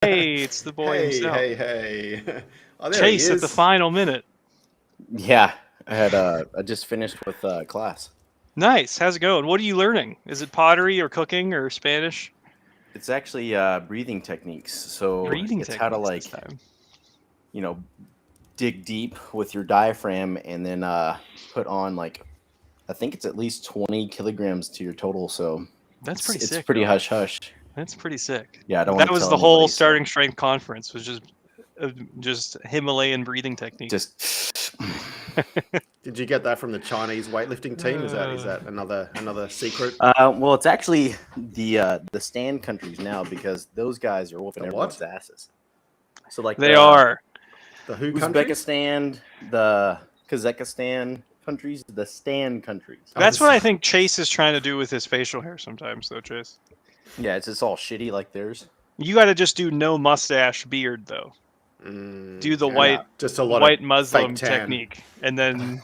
Hey, it's the boy Hey, himself. hey. Oh, there he Chase at the is. final minute. Yeah, I just finished with class. Nice. How's it going? What are you learning? Is it pottery or cooking or Spanish? It's actually breathing techniques. So Breathing it's how to techniques this time. you know, dig deep with your diaphragm and then put on I think it's at least 20 kilograms to your total. So That's pretty it's sick, pretty though. hush hush. That's pretty sick. Yeah, I don't That want to was tell the whole anybody. So starting strength conference. Was just Himalayan breathing techniques. just Did you get that from the Chinese weightlifting team? Is that another secret? well, it's actually the stand countries now because those guys are whooping The everyone's what? asses. So like They are. The who countries? Uzbekistan, the Kazakhstan countries, the stand countries. That's what I think Chase is trying to do with his facial hair sometimes, though, Chase. Yeah, it's just all shitty like theirs. You got to just do no mustache beard, though. Do the Yeah, just a lot of Muslim fake tan. technique, and then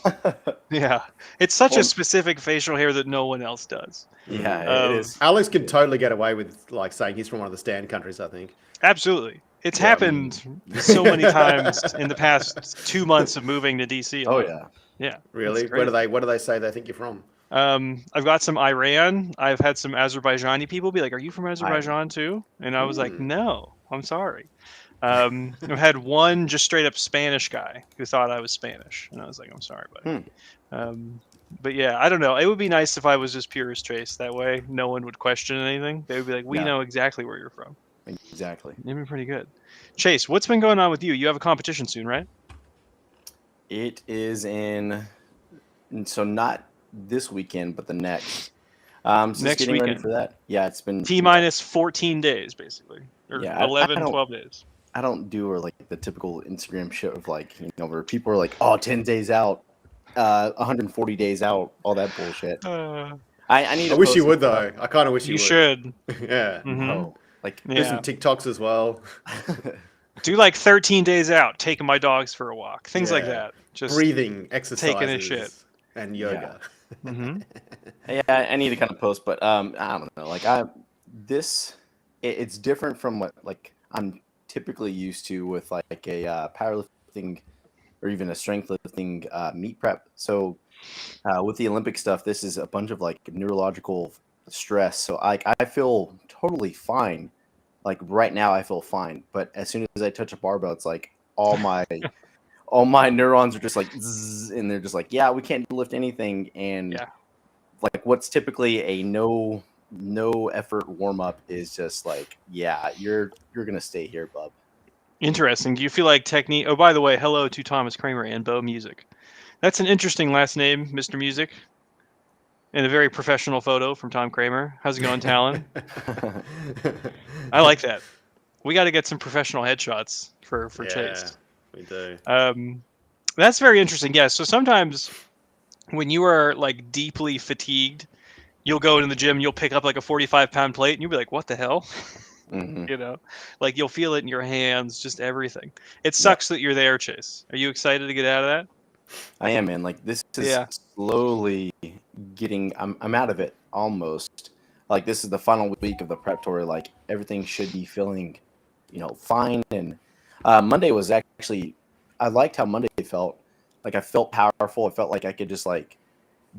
yeah, it's such a specific facial hair that no one else does. Yeah, it is. Alex can totally get away with like saying he's from one of the stand countries, I think. Absolutely. It's happened so many times in the past 2 months of moving to DC. Oh yeah. Yeah. Really? Where do they say they think you're from? I've got some Iran. I've had some Azerbaijani people be like, "Are you from Azerbaijan too?" And I was like, "No, I'm sorry." I've had one just straight up Spanish guy who thought I was Spanish, and I was like, "I'm sorry, buddy." But yeah, I don't know. It would be nice if I was just purest Chase. That way, no one would question anything. They would be like, "We know exactly where you're from." Exactly. It'd be pretty good. Chase, what's been going on with you? You have a competition soon, right? It is so not this weekend, but the next. Next getting weekend. ready for that. Yeah, it's been T-minus 14 days, basically. Or Yeah, 11, 12 days. I don't do like the typical Instagram shit of where people are like, oh, 10 days out, 140 days out, all that bullshit. I need. I wish you would though. I kind of wish you would. You should. Yeah. No. Do some TikToks as well. Do like 13 days out, taking my dogs for a walk, things like that. Just breathing exercises, taking a shit, and yoga. Yeah, I need to kind of post, but I don't know. It's different from what I'm typically used to with like a powerlifting or even a strength lifting meet prep. So with the Olympic stuff, this is a bunch of like neurological stress. So I feel totally fine. Like right now I feel fine, but as soon as I touch a barbell, it's like all my neurons are just like zzz, and they're just like, yeah, we can't lift anything. And like what's typically a no effort warm up is just like, yeah, you're gonna stay here, bub. Interesting. Do you feel like technique? Oh, by the way, hello to Thomas Kramer and Bo Music. That's an interesting last name, Mr. Music. And a very professional photo from Tom Kramer. How's it going, Talon? I like that. We got to get some professional headshots for Chase. We do. That's very interesting. Yeah. So sometimes when you are like deeply fatigued, you'll go into the gym, you'll pick up like a 45-pound plate, and you'll be like, "What the hell?" You know, like you'll feel it in your hands, just everything. It sucks that you're there, Chase. Are you excited to get out of that? I am, man. Like this is slowly getting. I'm out of it almost. Like this is the final week of the preparatory. Like everything should be feeling, fine. And Monday was actually. I liked how Monday felt. Like I felt powerful. I felt like I could just like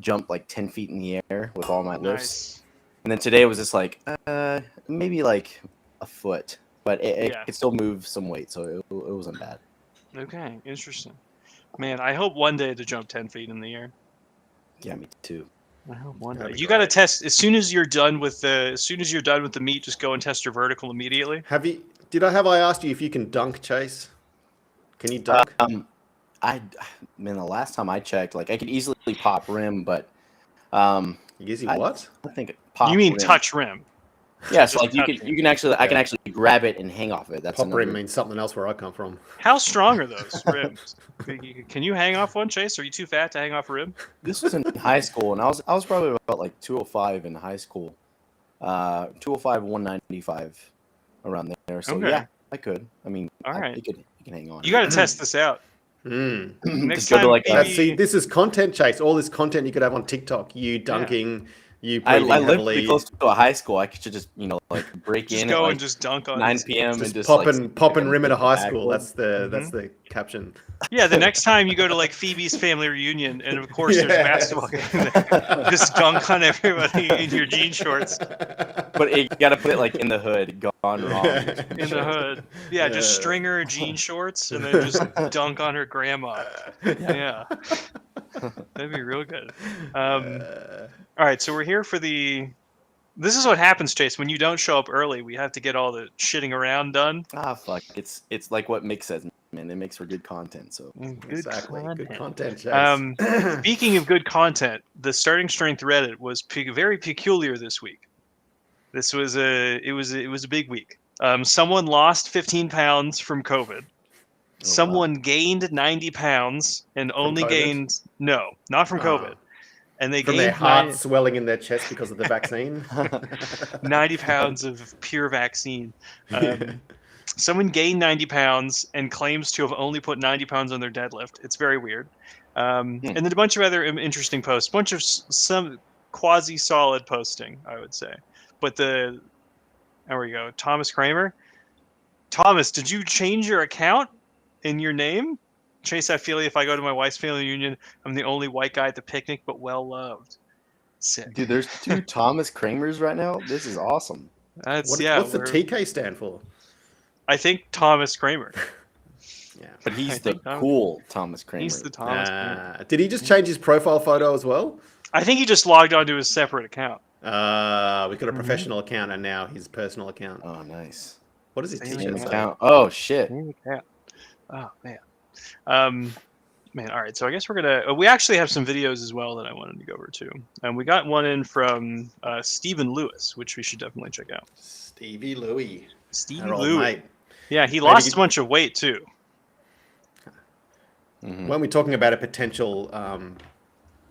jump like 10 feet in the air with all my lifts. And then today was just like maybe like a foot, but it could still move some weight, so it wasn't bad. Okay, interesting. Man, I hope one day to jump 10 feet in the air. Yeah, me too. I hope one day. You got to test as soon as you're done with the meet. Just go and test your vertical immediately. Have I asked you if you can dunk, Chase? Can you dunk? The last time I checked, like I could easily pop rim, but what? I think pop. You mean rim. Touch rim? Yeah, so like I can actually grab it and hang off it. That's pop rim means something else where I come from. How strong are those rims? Can you hang off one, Chase? Are you too fat to hang off a rim? This was in high school, and I was probably about like 205 in high school, 205, 195, around there. So yeah, I could. I mean, all right, you can hang on. You got to test this out. Next time, see, this is content, Chase. All this content you could have on TikTok. You dunking, You I breathing live pretty heavily, close to a high school. I could just like break Just in go at and like just dunk on 9 his- p.m. and just just popping rim at a high backflip. school. That's Mhm. the caption. Yeah, the next time you go to like Phoebe's family reunion, and of course there's a basketball game, just dunk on everybody in your jean shorts But you got to put it like in the hood, gone wrong. in the hood. Yeah, just string her jean shorts and then just dunk on her grandma. Yeah, that'd be real good. All right, so we're here for the. This is what happens, Chase. When you don't show up early, we have to get all the shitting around done. Fuck. It's like what Mick says, man. It makes for good content. So Good Exactly. Good content, Chase. Speaking of good content, the starting strength Reddit was very peculiar this week. This was it was a big week. Someone lost 15 pounds from COVID. Someone gained 90 pounds and only COVID? gained not from COVID. And they From their gained heart swelling in their chest because of the vaccine. 90 pounds of pure vaccine. Someone gained 90 pounds and claims to have only put 90 pounds on their deadlift. It's very weird. And then a bunch of other interesting posts, bunch of some quasi-solid posting, I would say. But there we go. Thomas Kramer. Thomas, did you change your account in your name? Chase, I feel if I go to my wife's family reunion, I'm the only white guy at the picnic, but well-loved. Sick. dude, there's 2 Thomas Kramers right now. This is awesome. What's the TK stand for? I think Thomas Kramer. Yeah. But he's the cool Thomas Kramer. He's the Thomas Kramer. Did he just change his profile photo as well? I think he just logged onto his separate account. We got a professional account and now his personal account. Oh, nice. What does his Same t-shirt say? Account. Oh shit. Oh man. Man, all right. So I guess we're gonna. We actually have some videos as well that I wanted to go over too. And we got one in from Stephen Lewis, which we should definitely check out. Stevie Louie. Stevie Our old Louie. mate. Yeah, he lost a bunch of weight too. Weren't we talking about a potential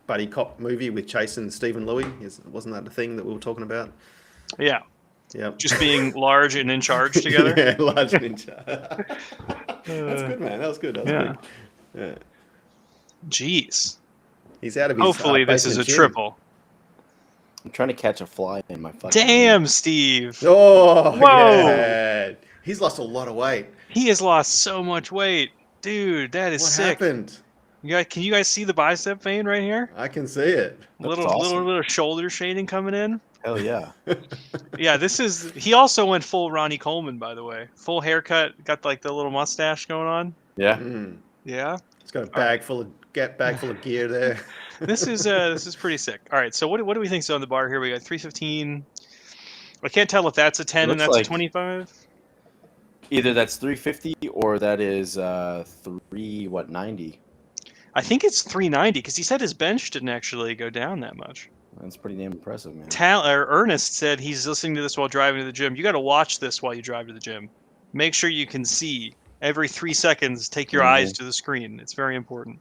buddy cop movie with Chase and Stephen Louie? Wasn't that the thing that we were talking about? Yeah. Yep. Just being large and in charge together. Yeah, large and in charge. That's good, man. That was good. Good. Yeah. Jeez. He's out of his. Hopefully, this is a triple. I'm trying to catch a fly in my fucking. Damn, Steve. Oh, whoa! Yeah. He's lost a lot of weight. He has lost so much weight, dude. That is sick. What happened? Can you guys see the bicep vein right here? I can see it. Little shoulder shading coming in. Hell yeah. Yeah, he also went full Ronnie Coleman, by the way. Full haircut, got like the little mustache going on. Yeah. Yeah. He's got a bag full of gear there. This is pretty sick. All right, so what do we think's on the bar here? We got 315. I can't tell if that's a 10 and that's a 25. Either that's 350 or that is 90. I think it's 390 because he said his bench didn't actually go down that much. That's pretty damn impressive, man. Ernest said he's listening to this while driving to the gym. You got to watch this while you drive to the gym. Make sure you can see. Every 3 seconds, take your eyes to the screen. It's very important.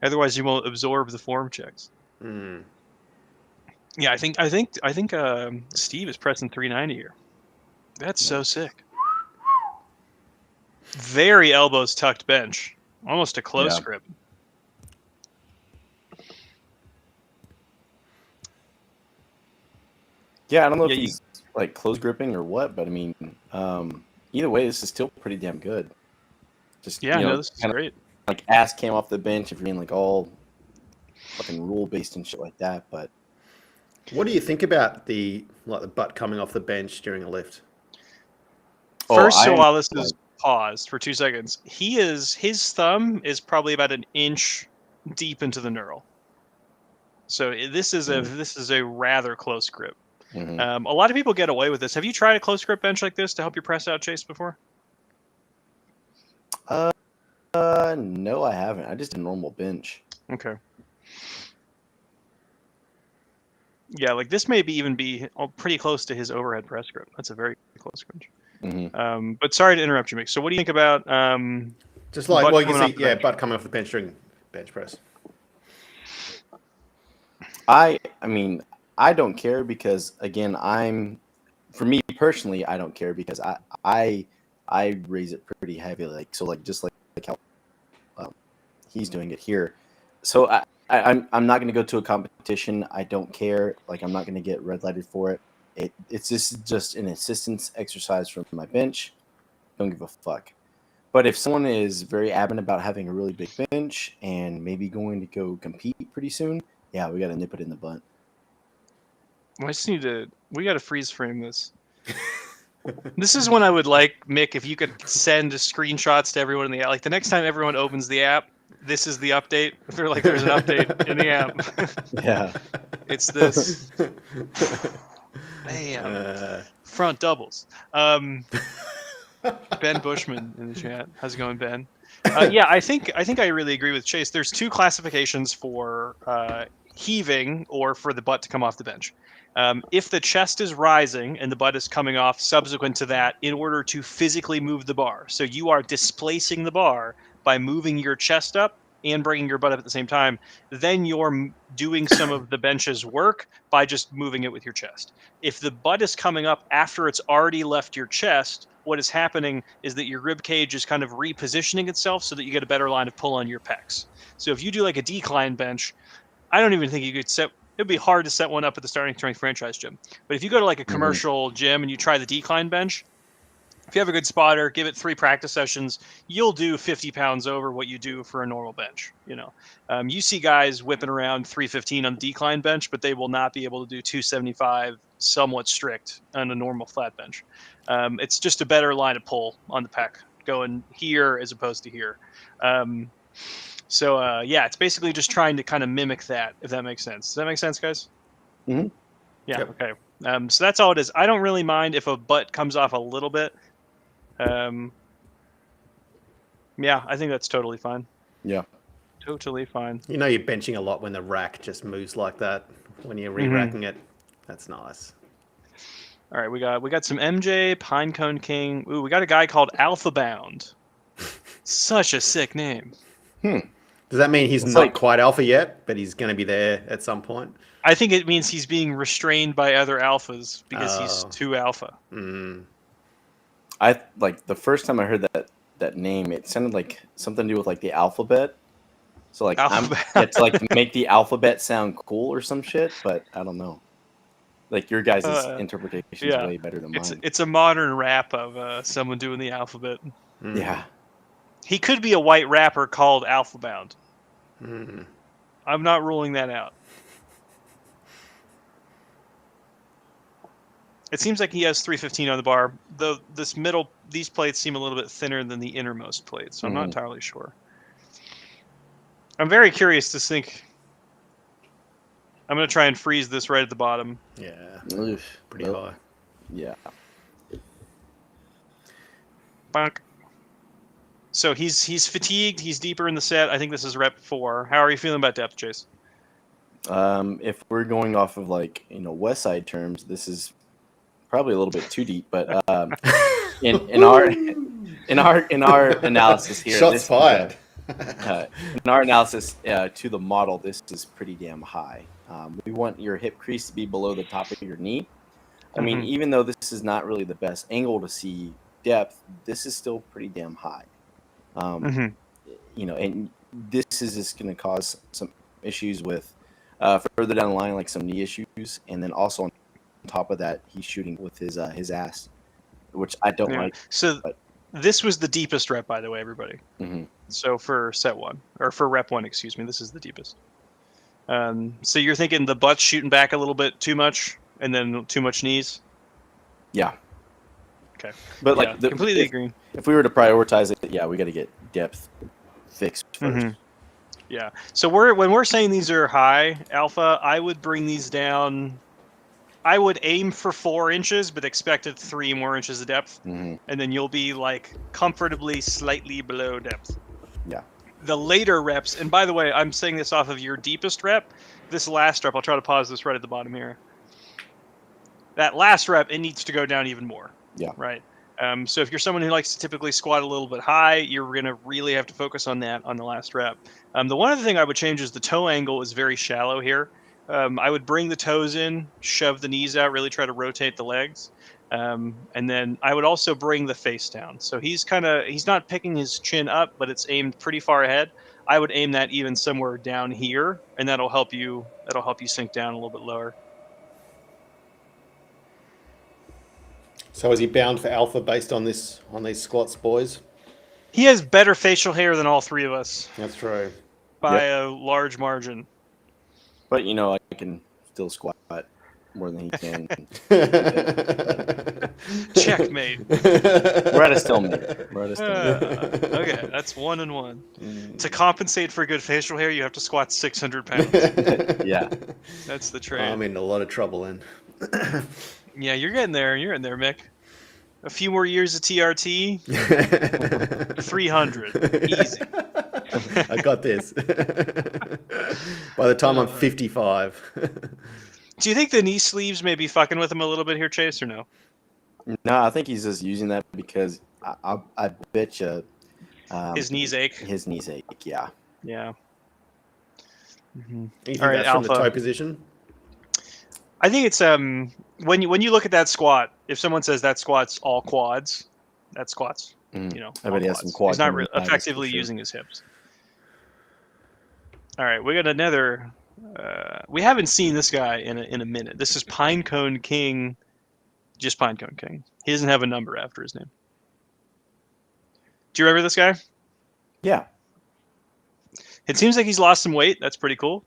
Otherwise, you won't absorb the form checks. Yeah, I think Steve is pressing 390 here. That's so sick. Very elbows tucked bench, almost a close grip. Yeah, I don't know if he's like close gripping or what, but I mean, either way, this is still pretty damn good. Just this is great. Like ass came off the bench if you're being like all fucking rule based and shit like that. But what do you think about the butt coming off the bench during a lift? First, while this is paused for 2 seconds, his thumb is probably about an inch deep into the knurl. So this is a rather close grip. A lot of people get away with this. Have you tried a close grip bench like this to help you press out, Chase, before? No, I haven't. I just did a normal bench. Okay. Yeah, like this may even be pretty close to his overhead press grip. That's a very close bench. But sorry to interrupt you, Mick. So what do you think about just like you can see, butt coming off the bench during bench press? I mean, I don't care because again, for me personally, I don't care because I raise it pretty heavy, like just like how he's doing it here. So I'm not going to go to a competition. I don't care. Like, I'm not going to get red lighted for it. It's just an assistance exercise from my bench. Don't give a fuck. But if someone is very adamant about having a really big bench and maybe going to go compete pretty soon, yeah, we got to nip it in the butt. We got to freeze frame this. This is when I would like, Mick, if you could send screenshots to everyone in the app. Like the next time everyone opens the app, this is the update. They're like, there's an update in the app. Yeah. It's this. Damn. Front doubles. Ben Bushman in the chat. How's it going, Ben? Yeah, I think I really agree with Chase. There's two classifications for heaving or for the butt to come off the bench. If the chest is rising and the butt is coming off subsequent to that in order to physically move the bar. So you are displacing the bar by moving your chest up and bringing your butt up at the same time. Then you're doing some of the bench's work by just moving it with your chest. If the butt is coming up after it's already left your chest, what is happening is that your rib cage is kind of repositioning itself so that you get a better line of pull on your pecs. So if you do like a decline bench, I don't even think you could set. It'd be hard to set one up at the starting strength franchise gym. But if you go to like a commercial gym and you try the decline bench, if you have a good spotter, give it 3 practice sessions, you'll do 50 pounds over what you do for a normal bench. You know, you see guys whipping around 315 on the decline bench, but they will not be able to do 275 somewhat strict on a normal flat bench. It's just a better line of pull on the pec going here as opposed to here. So yeah, it's basically just trying to kind of mimic that, if that makes sense. Does that make sense, guys? Mm-hmm. Yeah, Yep. okay. So that's all it is. I don't really mind if a butt comes off a little bit. Yeah, I think that's totally fine. Yeah. Totally fine. You know you're benching a lot when the rack just moves like that. When you're re-racking it, that's nice. All right, we got some MJ, Pinecone King. Ooh, we got a guy called Alpha Bound. Such a sick name. Does that mean he's not quite alpha yet, but he's going to be there at some point? I think it means he's being restrained by other alphas because he's too alpha. I like the first time I heard that name, it sounded like something to do with like the alphabet. So like it's like make the alphabet sound cool or some shit, but I don't know. Like your guys' interpretation is way better than mine. It's a modern rap of someone doing the alphabet. Yeah. He could be a white rapper called Alpha Bound. I'm not ruling that out. It seems like he has 315 on the bar. These plates seem a little bit thinner than the innermost plates, so I'm not entirely sure. I'm very curious to think. I'm going to try and freeze this right at the bottom. Yeah, Oof. pretty high. Yeah. Bonk. So he's fatigued. He's deeper in the set. I think this is rep 4. How are you feeling about depth, Chase? If we're going off of like West Side terms, this is probably a little bit too deep. But in our analysis here, shots fired. In our analysis to the model, this is pretty damn high. We want your hip crease to be below the top of your knee. I mean, even though this is not really the best angle to see depth, this is still pretty damn high. And this is just going to cause some issues with further down the line, like some knee issues, and then also on top of that, he's shooting with his ass, which I don't like. So this was the deepest rep, by the way, everybody. So for set 1 or for rep 1, excuse me, this is the deepest. So you're thinking the butt's shooting back a little bit too much, and then too much knees. Yeah. Okay. But like completely agree. If we were to prioritize it, yeah, we got to get depth fixed first. Yeah. So when we're saying these are high alpha, I would bring these down. I would aim for 4 inches, but expected 3 more inches of depth, and then you'll be like comfortably slightly below depth. Yeah. The later reps, and by the way, I'm saying this off of your deepest rep. This last rep, I'll try to pause this right at the bottom here. That last rep, it needs to go down even more. Yeah. Right. So if you're someone who likes to typically squat a little bit high, you're going to really have to focus on that on the last rep. The one other thing I would change is the toe angle is very shallow here. I would bring the toes in, shove the knees out, really try to rotate the legs. And then I would also bring the face down. So he's not picking his chin up, but it's aimed pretty far ahead. I would aim that even somewhere down here, and that'll help you sink down a little bit lower. So is he bound for alpha based on these squats, boys? He has better facial hair than all three of us That's true. by a large margin. But I can still squat more than he can. Checkmate. We're at a stalemate. Okay, that's 1-1. To compensate for good facial hair, you have to squat 600 pounds. Yeah. That's the trade. I'm in a lot of trouble then. Yeah, you're getting there. You're in there, Mick. A few more years of TRT. 300. Easy. I got this. By the time I'm 55. Do you think the knee sleeves may be fucking with him a little bit here, Chase, or no? No, I think he's just using that because I bet you His knees ache. His knees ache, yeah. Yeah. You think All right, that's from the Alpha. toe position? I think it's when you look at that squat, if someone says that squat's all quads, that squat's I all bet he has some quads. He's not on his effectively for sure. using his hips. All right, we got another. We haven't seen this guy in a minute. This is Pinecone King, just Pinecone King. He doesn't have a number after his name. Do you remember this guy? Yeah. It seems like he's lost some weight. That's pretty cool.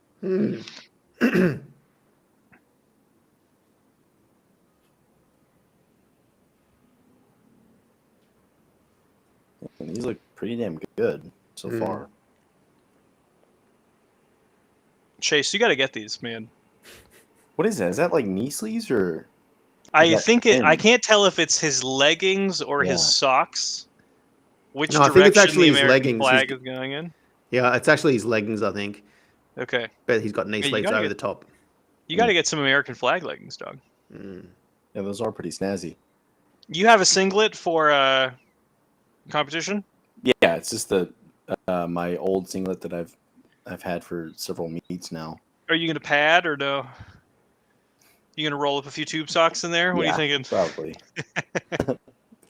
And these look pretty damn good so far. Chase, you got to get these, man. What is that? Is that like knee sleeves or? I that think thin? I can't tell if it's his leggings or Yeah. his socks. Which No, I think direction it's actually the his American leggings. flag is going in? Yeah, it's actually his leggings, I think. Okay, But he's got knee Yeah, you sleeves gotta over get- the top. you got to get some American flag leggings, dog. Yeah, those are pretty snazzy. You have a singlet for competition? Yeah, it's just the my old singlet that I've had for several meets now. Are you gonna pad or no? You gonna roll up a few tube socks in there? What are you thinking? Probably.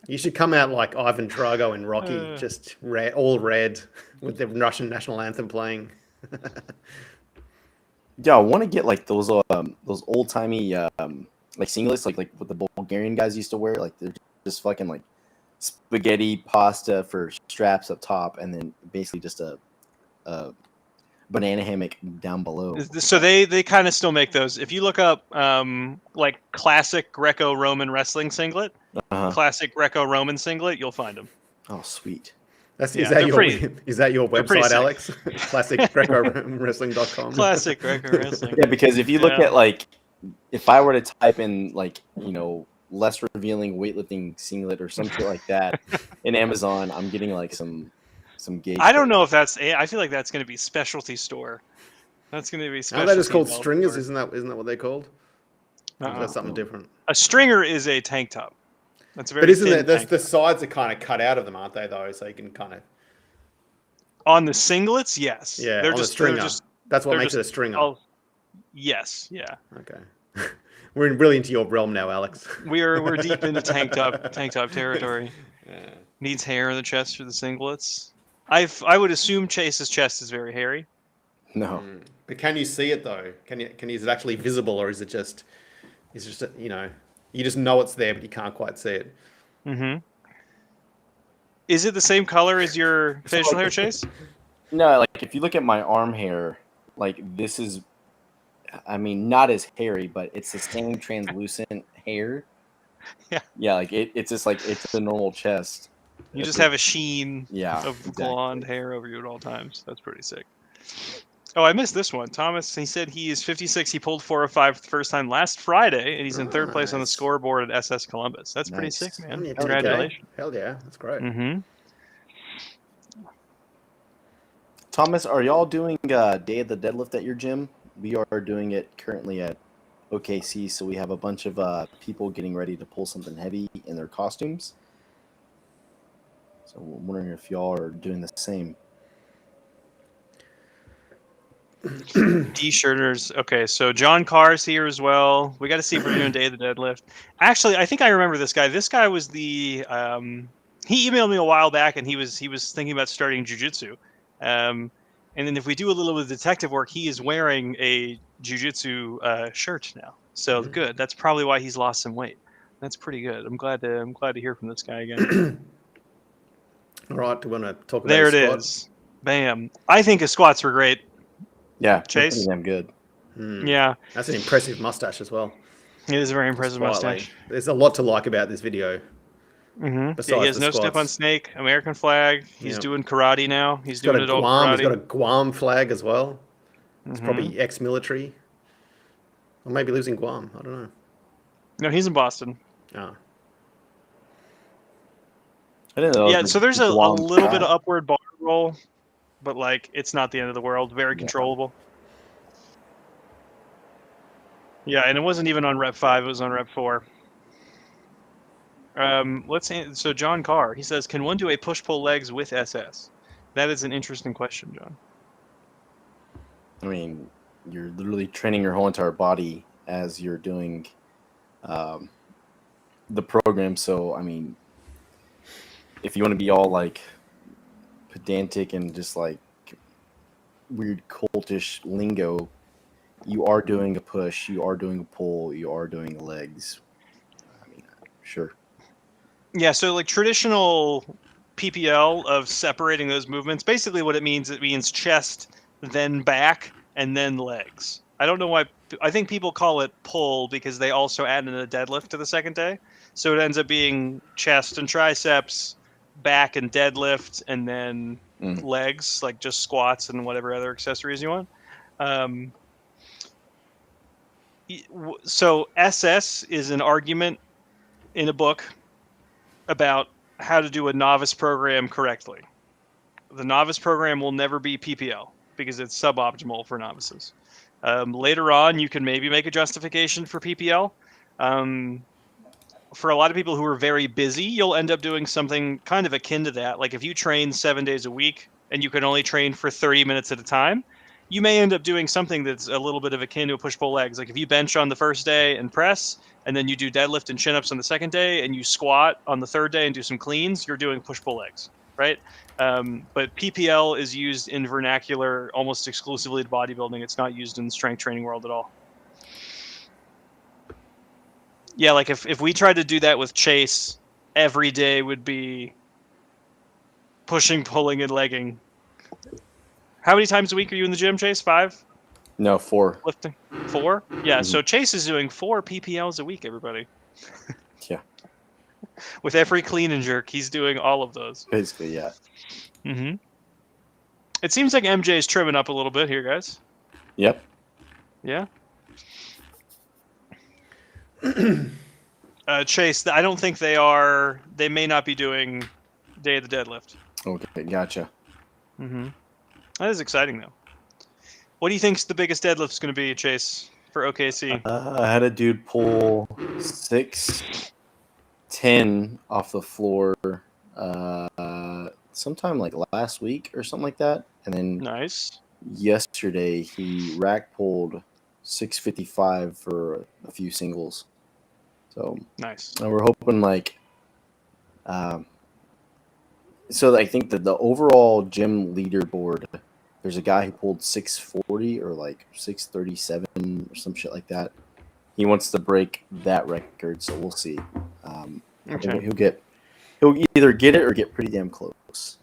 You should come out like Ivan Drago in Rocky, Uh. just red, all red, with the Russian national anthem playing. Yeah, I want to get like those old timey like singlets like what the Bulgarian guys used to wear. Like they're just fucking like spaghetti pasta for straps up top, and then basically just a banana hammock down below. So they kind of still make those. If you look up like classic Greco-Roman wrestling singlet, classic Greco-Roman singlet, you'll find them. Oh, sweet. Is Yeah, that they're your pretty- is that your they're pretty website, sick. Alex? ClassicGrecoWrestling.com. Classic Greco-wrestling. Yeah, because if you look Yeah. at like, if I were to type in like less revealing weightlifting singlet or something like that in Amazon, I'm getting like some gauge. I don't know if that's. I feel like that's going to be specialty store. That's going to be specialty. Aren't they just called belt stringers? store. Isn't that what they're called? Or is Uh-uh. that something different? A stringer is a tank top. That's a very. But isn't thin it? The tank top. sides are kind of cut out of them, aren't they? Though, so you can kind of On the singlets? Yes. they're They're on just the stringer. They're just, That's what they're makes just- it a stringer. oh, yes. Yeah. Okay, we're really into your realm now, Alex. We're deep into tank top territory. Needs hair in the chest for the singlets. I would assume Chase's chest is very hairy. No. But can you see it though? Is it actually visible, or is it just you just know it's there, but you can't quite see it? Mm-hmm. Is it the same color as your facial hair, Chase? No, like if you look at my arm hair, like this is, I mean, not as hairy, but it's the same translucent hair. Yeah. Yeah, like it's just like it's the normal chest. You just have a sheen Yeah, of exactly. blonde hair over you at all times. That's pretty sick. Oh, I missed this one. Thomas, he said he is 56. He pulled 405 for the first time last Friday, and he's in third place on the Nice. scoreboard at SS Columbus. That's pretty Nice. sick, man. Yeah, there you go. Congratulations. Hell yeah, that's great. Mm-hmm. Thomas, are y'all doing Day of the Deadlift at your gym? We are doing it currently at OKC, so we have a bunch of people getting ready to pull something heavy in their costumes. So I'm wondering if y'all are doing the same. D-shirters. Okay, so John Carr's here as well. We got to see if we're doing Day of the Deadlift. Actually, I think I remember this guy. This guy was the he emailed me a while back, and he was thinking about starting jiu-jitsu. And then if we do a little bit of detective work, he is wearing a jiu-jitsu shirt now. So good. That's probably why he's lost some weight. That's pretty good. I'm glad to hear from this guy again. All right, do you want to talk about There it squat? is. Bam. I think his squats were great. Yeah, Chase? pretty damn good. Yeah. That's an impressive mustache as well. It is a very impressive Slightly. mustache. There's a lot to like about this video. Yeah, Besides he has the no squats. step on snake, American flag. He's doing karate now. He's got doing a adult Guam. karate. He's got a Guam flag as well. It's probably ex-military, or maybe lives in Guam. I don't know. No, he's in Boston. Oh. I didn't know. Yeah, so there's a Guam little bit flag. of upward bar roll, but like it's not the end of the world. Very controllable. Yeah, and it wasn't even on rep 5. It was on rep 4. So John Carr, he says, can one do a push-pull legs with SS? That is an interesting question, John. I mean, you're literally training your whole entire body as you're doing the program. So, I mean, if you want to be all like pedantic and just like weird cultish lingo, you are doing a push, you are doing a pull, you are doing legs. I mean, sure. Yeah, so like traditional PPL of separating those movements, basically what it means chest, then back, and then legs. I don't know why. I think people call it pull because they also add in a deadlift to the second day. So it ends up being chest and triceps, back and deadlift, and then legs, like just squats and whatever other accessories you want. So SS is an argument in a book about how to do a novice program correctly. The novice program will never be PPL because it's suboptimal for novices. Later on, you can maybe make a justification for PPL. For a lot of people who are very busy, you'll end up doing something kind of akin to that. Like if you train 7 days a week and you can only train for 30 minutes at a time, you may end up doing something that's a little bit of akin to a push-pull legs. Like if you bench on the first day and press, and then you do deadlift and chin-ups on the second day, and you squat on the third day and do some cleans, you're doing push-pull legs, right? But PPL is used in vernacular almost exclusively to bodybuilding. It's not used in the strength training world at all. Yeah, like if we tried to do that with Chase, every day would be pushing, pulling, and legging. How many times a week are you in the gym, Chase? 5? No, 4. Lifting? 4? Yeah, so Chase is doing 4 PPLs a week, everybody. Yeah. With every clean and jerk, he's doing all of those. Basically, yeah. Mm-hmm. It seems like MJ's trimming up a little bit here, guys. Yep. Yeah. Chase, I don't think they are. They may not be doing Day of the Deadlift. Okay, gotcha. Mm-hmm. That is exciting, though. What do you think's the biggest deadlift's going to be, Chase, for OKC? I had a dude pull 610 off the floor sometime like last week or something like that. And then Nice. yesterday he rack pulled 655 for a few singles. So Nice. and we're hoping like so I think that the overall gym leaderboard, there's a guy who pulled 640 or like 637 or some shit like that. He wants to break that record, so we'll see. Okay. He'll either get it or get pretty damn close.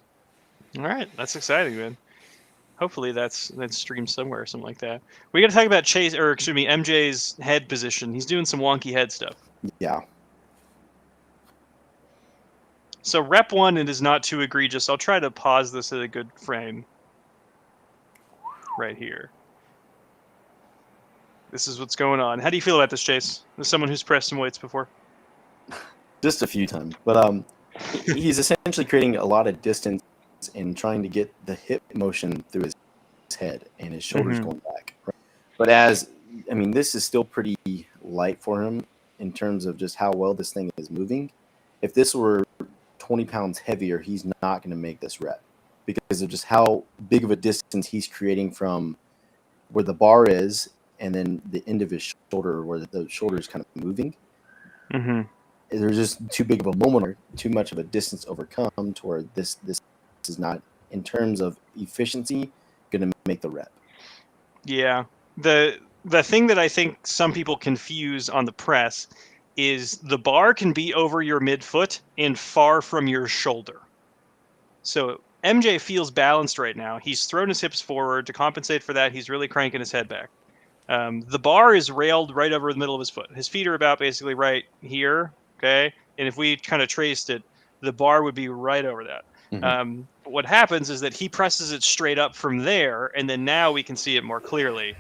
All right, that's exciting, man. Hopefully that's streamed somewhere or something like that. We got to talk about MJ's head position. He's doing some wonky head stuff. Yeah. So rep 1, it is not too egregious. I'll try to pause this at a good frame. Right here. This is what's going on. How do you feel about this, Chase? As someone who's pressed some weights before. Just a few times. But he's essentially creating a lot of distance and trying to get the hip motion through his head and his shoulders going back. But this is still pretty light for him in terms of just how well this thing is moving. If this were 20 pounds heavier, he's not going to make this rep because of just how big of a distance he's creating from where the bar is, and then the end of his shoulder, where the shoulder is kind of moving. Mm-hmm. There's just too big of a moment, or too much of a distance overcome, to where this is not, in terms of efficiency, going to make the rep. Yeah. The thing that I think some people confuse on the press is the bar can be over your midfoot and far from your shoulder. So MJ feels balanced right now. He's thrown his hips forward. To compensate for that, he's really cranking his head back. The bar is railed right over the middle of his foot. His feet are about basically right here, okay? And if we kind of traced it, the bar would be right over that. Mm-hmm. But what happens is that he presses it straight up from there, and then now we can see it more clearly,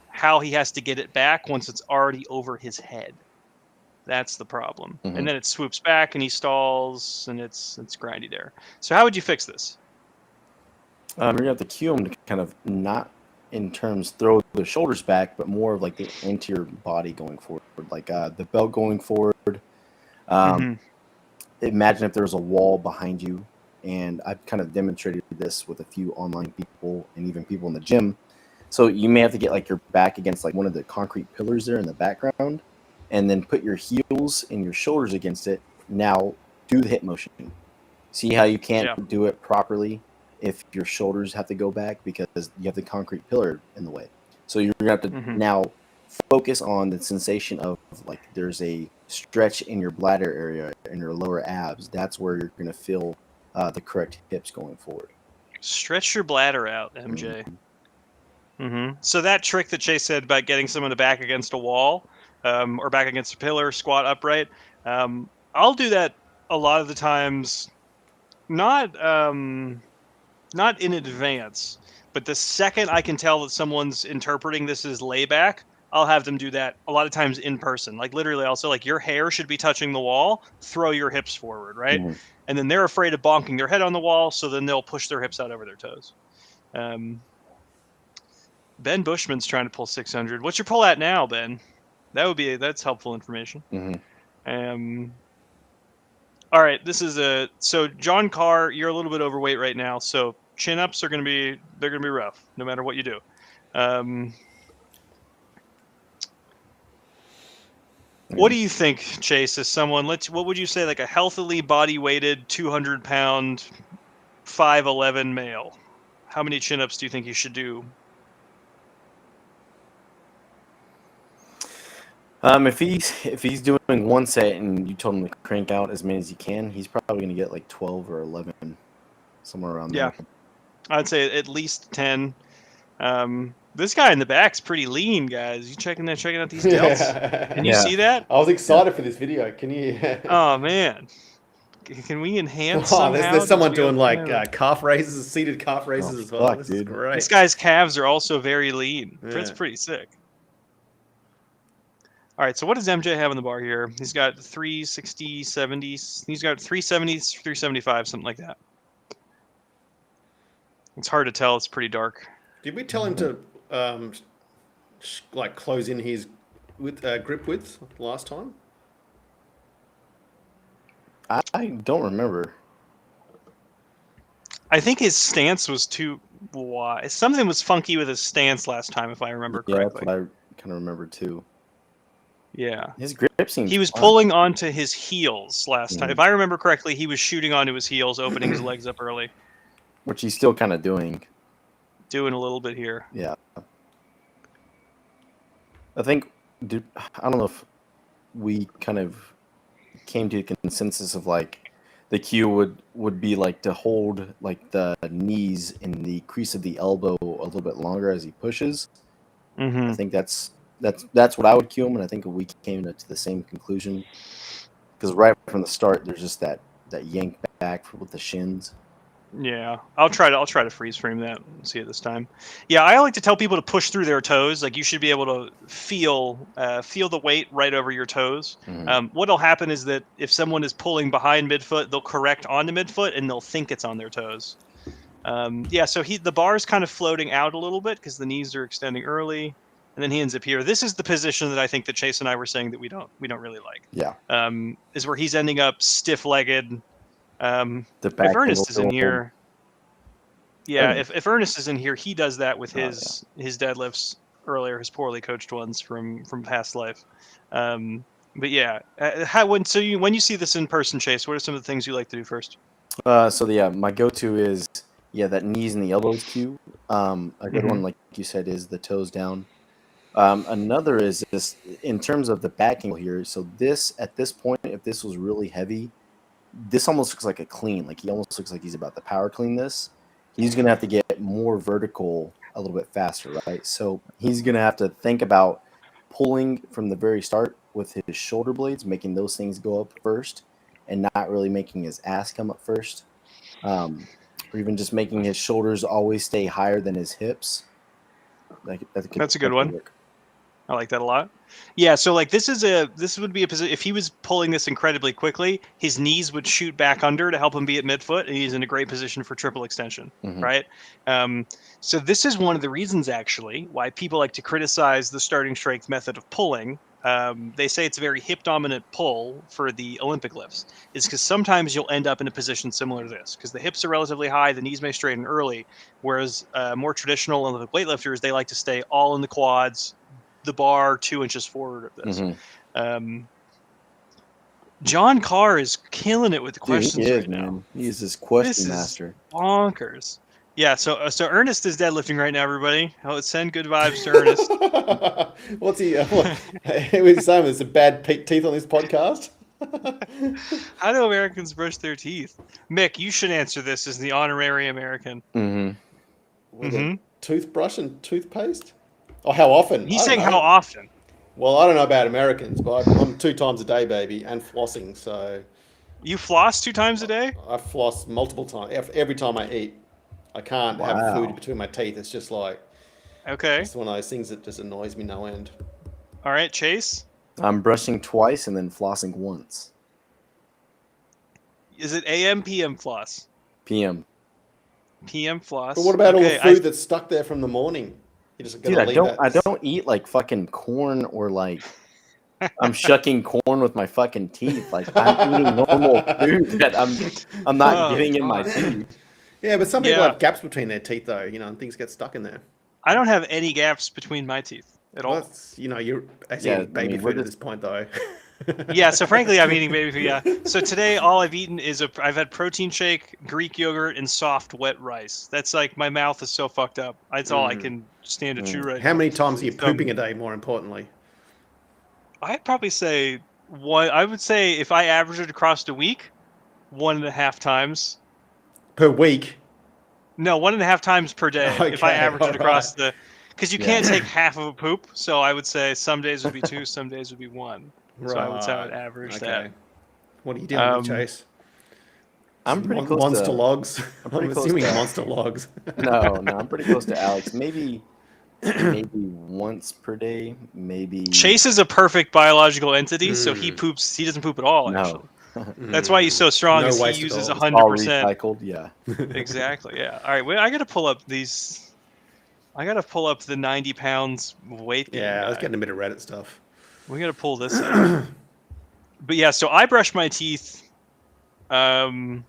how he has to get it back once it's already over his head. That's the problem. Mm-hmm. And then it swoops back and he stalls, and it's grindy there. So how would you fix this? You're gonna have to cue him to kind of not in terms throw the shoulders back, but more of like the anterior body going forward, like the belt going forward. Imagine if there was a wall behind you, and I've kind of demonstrated this with a few online people and even people in the gym. So you may have to get like your back against like one of the concrete pillars there in the background, and then put your heels and your shoulders against it. Now do the hip motion. See how you can't do it properly if your shoulders have to go back because you have the concrete pillar in the way. So you're gonna have to now focus on the sensation of like there's a stretch in your bladder area in your lower abs. That's where you're gonna feel the correct hips going forward. Stretch your bladder out, MJ. So that trick that Chase said about getting someone back against a wall or back against a pillar, squat upright, I'll do that a lot of the times. Not in advance, but the second I can tell that someone's interpreting this as layback, I'll have them do that a lot of times in person. Like literally also like your hair should be touching the wall, throw your hips forward, right? And then they're afraid of bonking their head on the wall, so then they'll push their hips out over their toes. Ben Bushman's trying to pull 600. What's your pull at now, Ben? That's helpful information. All right, this is so John Carr, you're a little bit overweight right now, so chin-ups are gonna be rough, no matter what you do. What do you think, Chase, as someone, what would you say, like a healthily body-weighted, 200-pound, 5'11" male? How many chin-ups do you think you should do? If he's doing one set and you told him to crank out as many as he can, he's probably going to get like 12 or 11, somewhere around there. I'd say at least 10. This guy in the back's pretty lean, guys. You checking out these delts? Can you see that? I was excited for this video. Can you? Oh man, can we enhance somehow? There's someone doing like calf raises, seated calf raises as well. This is great. This guy's calves are also very lean. That's pretty sick. All right, so what does MJ have on the bar here? He's got 360, 70. He's got 370, 375, something like that. It's hard to tell. It's pretty dark. Did we tell him to like close in his grip width last time? I don't remember. I think his stance was too wide. Something was funky with his stance last time, if I remember correctly. Yeah, that's what I kind of remember too. Yeah. His grip seems He was pulling onto his heels last time. If I remember correctly, he was shooting onto his heels, opening his legs up early. Which he's still kind of doing. Doing a little bit here. Yeah. I think, I don't know if we kind of came to a consensus of like the cue would be like to hold like the knees in the crease of the elbow a little bit longer as he pushes. I think that's what I would cue him, and I think we came to the same conclusion because right from the start there's just that yank back with the shins. Yeah, I'll try to freeze frame that and see it this time. Yeah, I like to tell people to push through their toes. Like you should be able to feel the weight right over your toes. What'll happen is that if someone is pulling behind midfoot, they'll correct onto midfoot and they'll think it's on their toes. So the bar is kind of floating out a little bit because the knees are extending early, and then he ends up here. This is the position that I think that Chase and I were saying that we don't really like. Yeah. Is where he's ending up stiff-legged. The back if Ernest is in here, if Ernest is in here, he does that with his deadlifts. earlier, his poorly coached ones from past life. But yeah, when you see this in person, Chase, what are some of the things you like to do first? My go-to is that knees and the elbows cue. A good one, like you said, is the toes down. Another is this in terms of the back angle here. So this at this point, if this was really heavy, this almost looks like a clean. Like he almost looks like he's about to power clean this. He's gonna have to get more vertical a little bit faster, right? So he's gonna have to think about pulling from the very start with his shoulder blades, making those things go up first, and not really making his ass come up first, or even just making his shoulders always stay higher than his hips. That's a good one. I like that a lot. Yeah, so like this would be a position if he was pulling this incredibly quickly, his knees would shoot back under to help him be at midfoot, and he's in a great position for triple extension, right? So this is one of the reasons actually why people like to criticize the starting strength method of pulling. They say it's a very hip dominant pull for the Olympic lifts, is because sometimes you'll end up in a position similar to this because the hips are relatively high, the knees may straighten early, whereas more traditional Olympic weightlifters, they like to stay all in the quads, the bar 2 inches forward of this. John Carr is killing it with the questions right now. He is his question master. Bonkers. Yeah, so Ernest is deadlifting right now, everybody. Send good vibes to Ernest. What's he? He was saying there's some bad teeth on this podcast. How do Americans brush their teeth? Mick, you should answer this as the honorary American. Toothbrush and toothpaste? Or how often? He's saying how often. Well, I don't know about Americans, but I'm 2 times a day, baby, and flossing. So you floss 2 times a day? I floss multiple times. Every time I eat, I can't have food between my teeth. It's just like it's one of those things that just annoys me no end. All right, Chase. I'm brushing twice and then flossing once. Is it AM, PM floss? PM. PM floss. But what about all the food that's stuck there from the morning? Dude, I don't eat like fucking corn or like I'm shucking corn with my fucking teeth. Like I'm eating normal food that I'm not getting in my teeth. Yeah, but some people have gaps between their teeth though, and things get stuck in there. I don't have any gaps between my teeth at all. You're eating baby food at this point though. Yeah, so frankly, I'm eating baby food. Yeah. So today, all I've eaten is I've had protein shake, Greek yogurt, and soft wet rice. That's like my mouth is so fucked up. That's all I can stand to chew right now. How many times are you pooping a day? More importantly, I'd probably say one. I would say if I average it across the week, 1.5 times per week. No, 1.5 times per day. If I average it across because you can't take half of a poop. So I would say some days would be 2, some days would be 1. So I would say I would average that. What are you doing with Chase? I'm pretty close monster to logs. I'm assuming monster logs. No, I'm pretty close to Alex. Maybe once per day. Maybe. Chase is a perfect biological entity, so he poops. He doesn't poop at all. Actually, that's why he's so strong. He uses 100%. Recycled. Yeah. Exactly. Yeah. All right. Wait. I gotta pull up these. I gotta pull up the 90 pounds weight. Yeah, I was getting a bit of Reddit stuff. We got to pull this up. But yeah, so I brush my teeth, I'd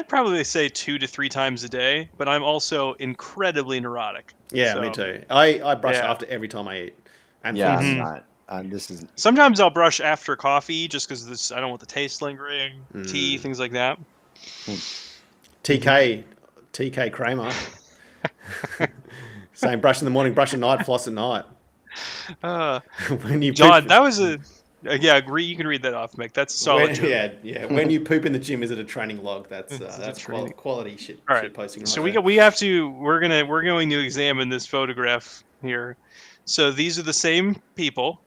probably say 2 to 3 times a day, but I'm also incredibly neurotic. Yeah, me too. I brush after every time I eat. And I'm not. Sometimes I'll brush after coffee just because I don't want the taste lingering, tea, things like that. TK Kramer. Saying brush in the morning, brush at night, floss at night. John, that was you can read that off, Mick. That's solid. When you poop in the gym, is it a training log? That's quality shit. All right. Shit posting. So we're going to examine this photograph here. So these are the same people.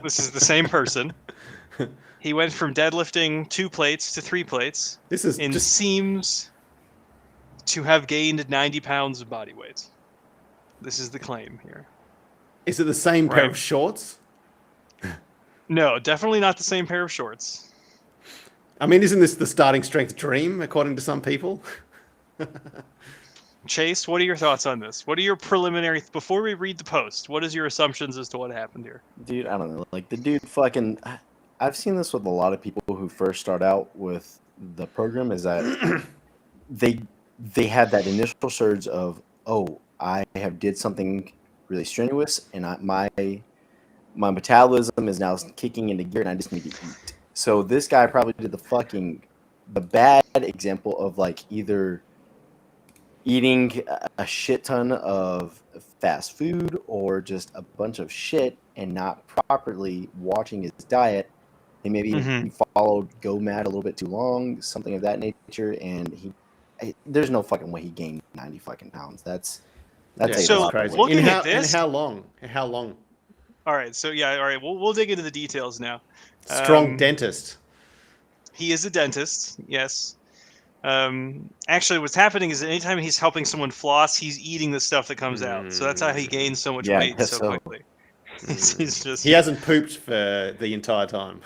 This is the same person. He went from deadlifting 2 plates to 3 plates. Seems to have gained 90 pounds of body weight. This is the claim here. Is it the same pair of shorts? No, definitely not the same pair of shorts. I mean, isn't this the starting strength dream, according to some people? Chase, what are your thoughts on this? What are your preliminary... Before we read the post, what is your assumptions as to what happened here? Dude, I don't know. Like, the dude fucking... I've seen this with a lot of people who first start out with the program, is that they had that initial surge of, I have did something really strenuous, and my metabolism is now kicking into gear, and I just need to eat. So this guy probably did the bad example of like either eating a shit ton of fast food or just a bunch of shit and not properly watching his diet. And maybe he followed Go Mad a little bit too long, something of that nature, and there's no fucking way he gained 90 fucking pounds. That's so crazy. Looking and at this, and how long? How long? All right, so yeah, all right, we'll dig into the details now. Strong dentist. He is a dentist, yes. Actually, what's happening is anytime he's helping someone floss, he's eating the stuff that comes out. So that's how he gains so much weight so quickly. He hasn't pooped for the entire time.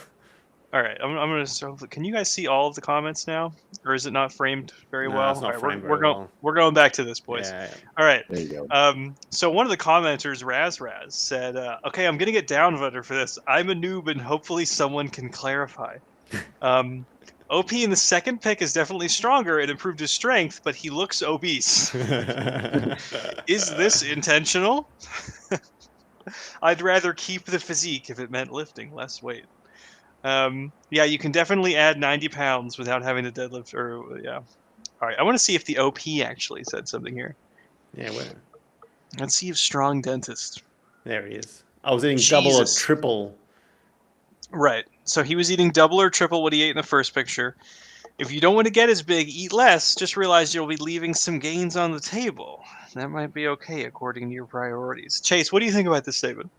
All right, I'm gonna start. Can you guys see all of the comments now, or is it not framed very well? It's not framed we're very well. We're going back to this, boys. Yeah. All right. There you go. So one of the commenters, Raz, said, "Okay, I'm gonna get down voter for this. I'm a noob, and hopefully someone can clarify." OP in the second pick is definitely stronger and improved his strength, but he looks obese. Is this intentional? I'd rather keep the physique if it meant lifting less weight. Yeah, you can definitely add 90 pounds without having to deadlift. All right, I want to see if the OP actually said something here. Yeah, where? Let's see if strong dentist. There he is. I was eating double or triple. Right. So he was eating double or triple what he ate in the first picture. If you don't want to get as big, eat less. Just realize you'll be leaving some gains on the table. That might be okay according to your priorities. Chase, what do you think about this statement?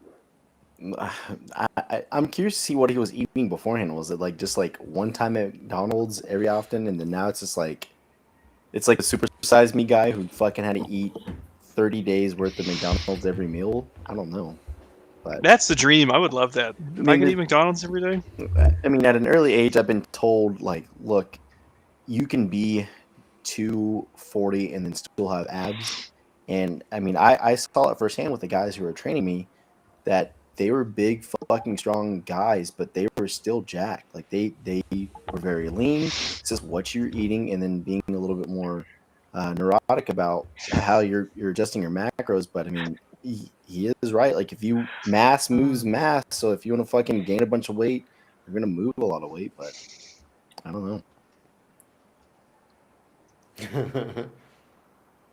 I'm curious to see what he was eating beforehand. Was it like just like one time at McDonald's every often, and then now it's just like a super size me guy who fucking had to eat 30 days worth of McDonald's every meal? I don't know. But that's the dream. I would love that. If I could eat McDonald's every day. I mean, at an early age, I've been told, like, look, you can be 240 and then still have abs. And I mean, I saw it firsthand with the guys who were training me that they were big, fucking strong guys, but they were still jacked. Like they were very lean. It's just what you're eating, and then being a little bit more neurotic about how you're adjusting your macros. But I mean, he is right. Like if you mass moves mass, so if you want to fucking gain a bunch of weight, you're gonna move a lot of weight. But I don't know.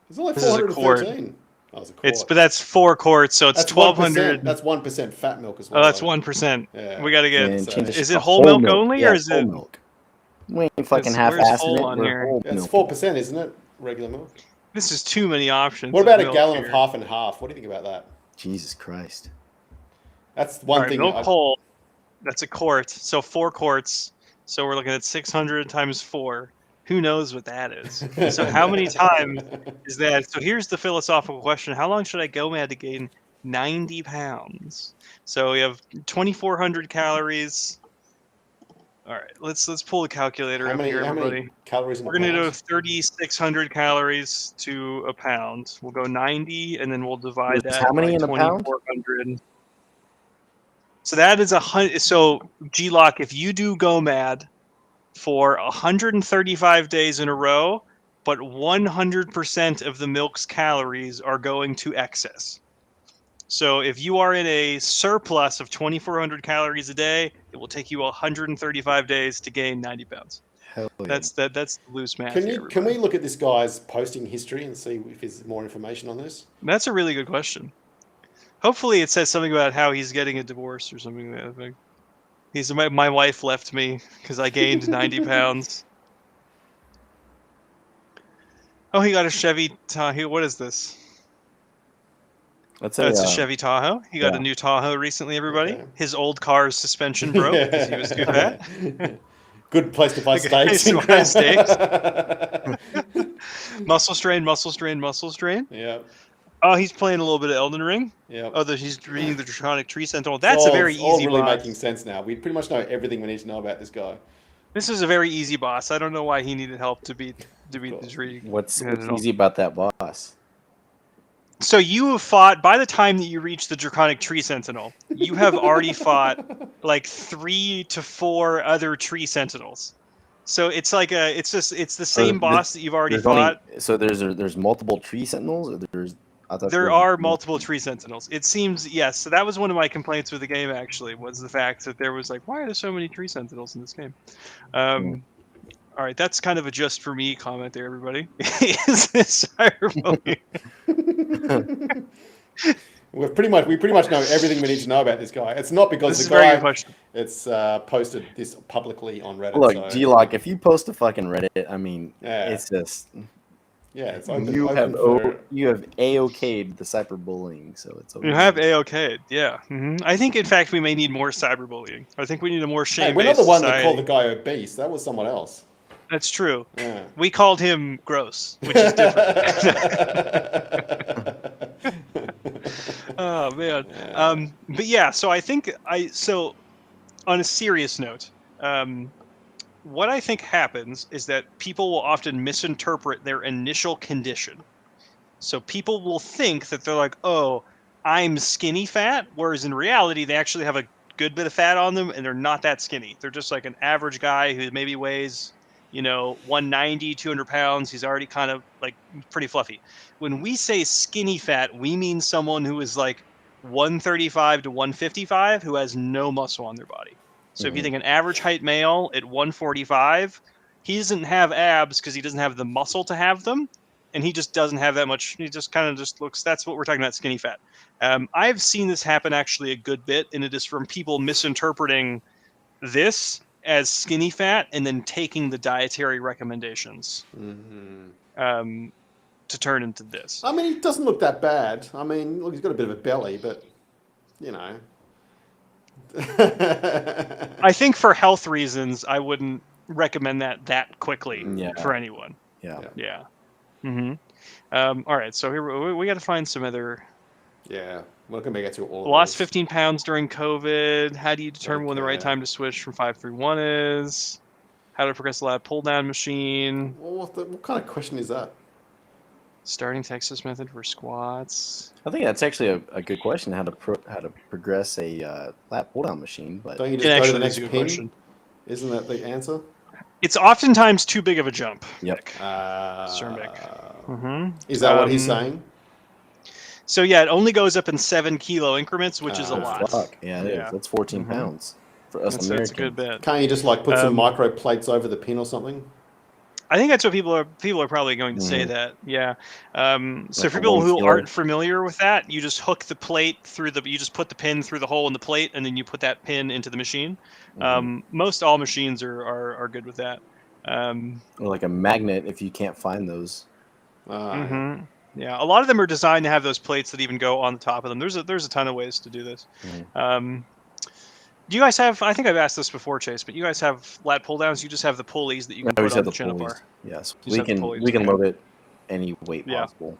It's only 413. Oh, it's a quart. But that's 4 quarts, so it's 1,200. That's 1% fat milk as well. Oh, that's 1%. Yeah. We got to get. Is it whole milk only, or is it? Milk. We ain't fucking half-assing it. On here? It's 4%, isn't it? Regular milk. This is too many options. What about a gallon of half and half? What do you think about that? Jesus Christ. That's one thing. Milk whole. That's a quart. So 4 quarts. So we're looking at 600 times 4. Who knows what that is? So how many times is that? So here's the philosophical question. How long should I go mad to gain 90 pounds? So we have 2,400 calories. All right, let's pull the calculator up here, everybody. Many calories in We're going to do 3,600 calories to a pound. We'll go 90, and then we'll divide that how many by in a pound? 2,400. So that is 100. So G-Lock, if you do go mad for 135 days in a row, but 100% of the milk's calories are going to excess. So if you are in a surplus of 2,400 calories a day, it will take you 135 days to gain 90 pounds. Hell yeah. That's loose math. Can we look at this guy's posting history and see if there's more information on this? That's a really good question. Hopefully it says something about how he's getting a divorce or something. My wife left me because I gained 90 pounds. Oh, he got a Chevy Tahoe. What is this? It's a Chevy Tahoe. He got a new Tahoe recently, everybody. Okay. His old car's suspension broke because he was too fat. Good place to buy steaks. Muscle strain. Yeah. Oh, he's playing a little bit of Elden Ring. Yeah. Oh, he's reading the Draconic Tree Sentinel. That's a very easy boss. It's all really making sense now. We pretty much know everything we need to know about this guy. This is a very easy boss. I don't know why he needed help to beat the tree. What's easy about that boss? So you have fought, by the time that you reach the Draconic Tree Sentinel, you have already fought like 3 to 4 other Tree Sentinels. So it's like it's the same boss that you've already fought. So there's multiple Tree Sentinels, or There are multiple tree sentinels. It seems, yes. So that was one of my complaints with the game, actually, was the fact that there was like, why are there so many tree sentinels in this game? All right, that's kind of a just for me comment there, everybody. Is this cyberbullying? We pretty much know everything we need to know about this guy. It's not because the guy it's posted this publicly on Reddit. Look, G-Lock, if you post to fucking Reddit, I mean, it's just it's open. You have A-okay'd the cyberbullying, so it's okay. You have A-okay'd, yeah. I think, in fact, we may need more cyberbullying. I think we need a more shame-based we're not the one society. that called the guy obese. That was someone else. That's true. Yeah. We called him gross, which is different. Oh man. But yeah, so I think on a serious note, what I think happens is that people will often misinterpret their initial condition. So people will think that they're like, "Oh, I'm skinny fat," whereas in reality they actually have a good bit of fat on them and they're not that skinny. They're just like an average guy who maybe weighs 190, 200 pounds. He's already kind of like pretty fluffy. When we say skinny fat, we mean someone who is like 135 to 155 who has no muscle on their body. So if you think an average height male at 145, he doesn't have abs because he doesn't have the muscle to have them. And he just doesn't have that much. He just kind of just looks, that's what we're talking about, skinny fat. I've seen this happen actually a good bit, and it is from people misinterpreting this as skinny fat and then taking the dietary recommendations to turn into this. I mean, he doesn't look that bad. I mean, look, he's got a bit of a belly, but I think for health reasons, I wouldn't recommend that quickly for anyone. Yeah. All right, so here we got to find some other. Yeah, we're going to get to all. Lost 15 pounds during COVID. How do you determine when the right time to switch from 531 is? How to progress the lab pull down machine? Well, what kind of question is that? Starting Texas method for squats. I think that's actually a good question. How to progress a lat pull down machine, but don't you just go to the next pin? Question. Isn't that the answer? It's oftentimes too big of a jump. Yep. Is that what he's saying? So yeah, it only goes up in 7 kilo increments, which is a lot. Fuck. Yeah, it is. That's 14 pounds for us Americans. That's a good bit. Can't you just like put some micro plates over the pin or something? I think that's what people are probably going to say that. Yeah. So for people who aren't familiar with that, you just hook the plate you just put the pin through the hole in the plate, and then you put that pin into the machine. Most all machines are good with that. Or like a magnet if you can't find those. Yeah, a lot of them are designed to have those plates that even go on the top of them. There's a ton of ways to do this. Do you guys have? I think I've asked this before, Chase, but you guys have lat pull downs. You just have the pulleys that you can put on the chin-up bar. Yes, we can load it any weight possible.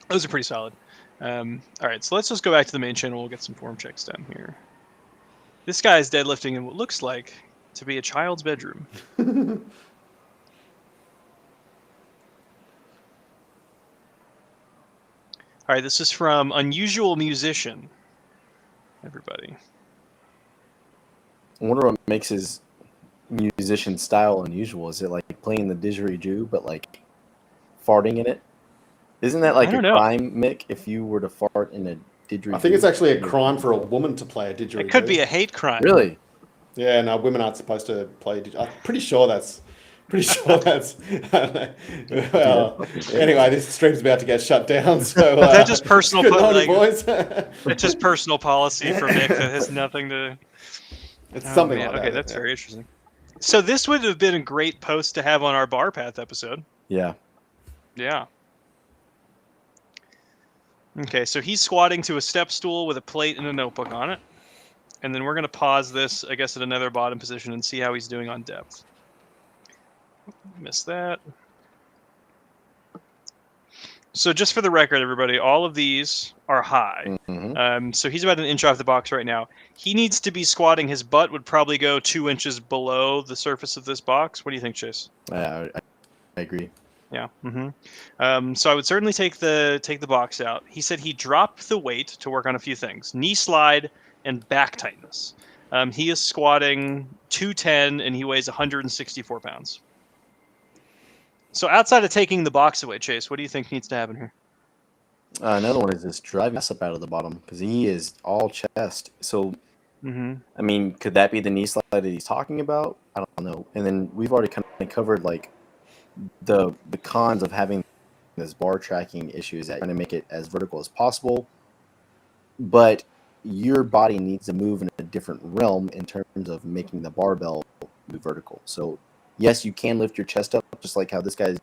Those are pretty solid. All right, so let's just go back to the main channel. We'll get some form checks done here. This guy is deadlifting in what looks like to be a child's bedroom. All right, this is from Unusual Musician. Everybody. I wonder what makes his musician style unusual. Is it like playing the didgeridoo, but like farting in it? Isn't that like a crime, Mick, if you were to fart in a didgeridoo? I think it's actually a crime for a woman to play a didgeridoo. It could be a hate crime. Really? Yeah, no, women aren't supposed to play didgeridoo. I'm pretty sure that's... well, anyway, this stream's about to get shut down. So that's just personal. Boys. It's just personal policy for Mick that has nothing to. It's something like that. Okay, that's very interesting. So this would have been a great post to have on our bar path episode. Yeah. Yeah. Okay, so he's squatting to a step stool with a plate and a notebook on it, and then we're going to pause this, I guess, at another bottom position and see how he's doing on depth. Missed that. So just for the record, everybody, all of these are high. So he's about an inch off the box right now. He needs to be squatting. His butt would probably go 2 inches below the surface of this box. What do you think, Chase? I agree. Yeah. So I would certainly take the box out. He said he dropped the weight to work on a few things: knee slide and back tightness. He is squatting 210 and he weighs 164 pounds. So outside of taking the box away, Chase, what do you think needs to happen here? Another one is this driving up out of the bottom because he is all chest. So, I mean, could that be the knee slide that he's talking about? I don't know. And then we've already kind of covered like the cons of having this bar tracking issues that trying to make it as vertical as possible, but your body needs to move in a different realm in terms of making the barbell move vertical. So, yes, you can lift your chest up just like how this guy is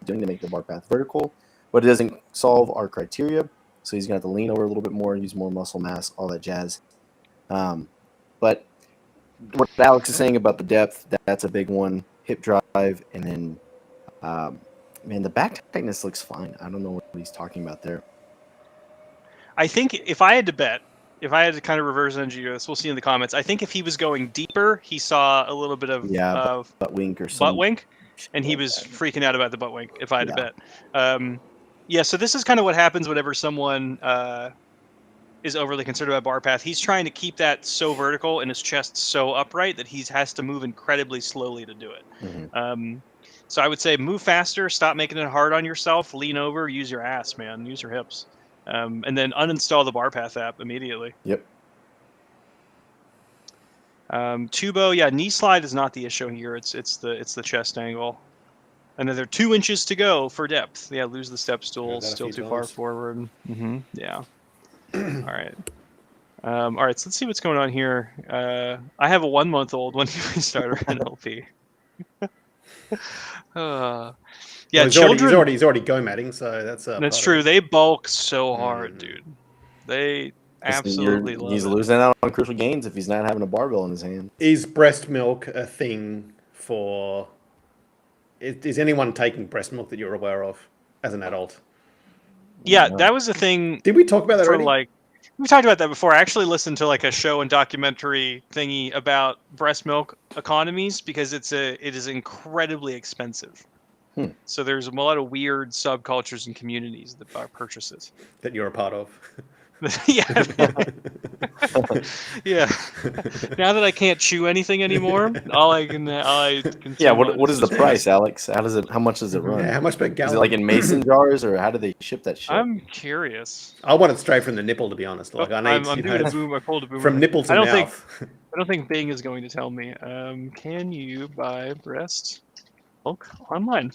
doing to make the bar path vertical, but it doesn't solve our criteria. So he's going to have to lean over a little bit more, use more muscle mass, all that jazz. But what Alex is saying about the depth, that's a big one. Hip drive, and then, man, the back tightness looks fine. I don't know what he's talking about there. I think if I had to bet, if I had to kind of reverse engineer this, we'll see in the comments. I think if he was going deeper, he saw a little bit of butt wink or something. Butt wink, and he was freaking out about the butt wink. If I had to bet, so this is kind of what happens whenever someone is overly concerned about bar path. He's trying to keep that so vertical and his chest so upright that he has to move incredibly slowly to do it. So I would say move faster, stop making it hard on yourself, lean over, use your ass, man, use your hips. And then uninstall the bar path app immediately. Yep. Tubo, knee slide is not the issue here. It's the chest angle. And then there are 2 inches to go for depth. Yeah, lose the step stool. Still too far forward. Yeah. All right. All right. So let's see what's going on here. I have a 1-month-old. When do we start our NLP? Yeah, children. He's already go-matting, so that's true. They bulk so hard, dude. They absolutely love he's it. losing out on crucial gains if he's not having a barbell in his hand. Is breast milk a thing for? Is anyone taking breast milk that you're aware of as an adult? Yeah, that was a thing. Did we talk about that already? We talked about that before. I actually listened to like a show and documentary thingy about breast milk economies because it is incredibly expensive. So there's a lot of weird subcultures and communities that buy purchases that you're a part of. Yeah. Now that I can't chew anything anymore, all I can. Yeah. What is the price, Alex? How much does it run? Yeah, how much per gallon? Is it like in mason jars, or how do they ship that shit? I'm curious. I want it straight from the nipple, to be honest. Like I'm doing a boom. I pulled a boom from nipple to mouth. I don't think Bing is going to tell me. Can you buy breast milk online?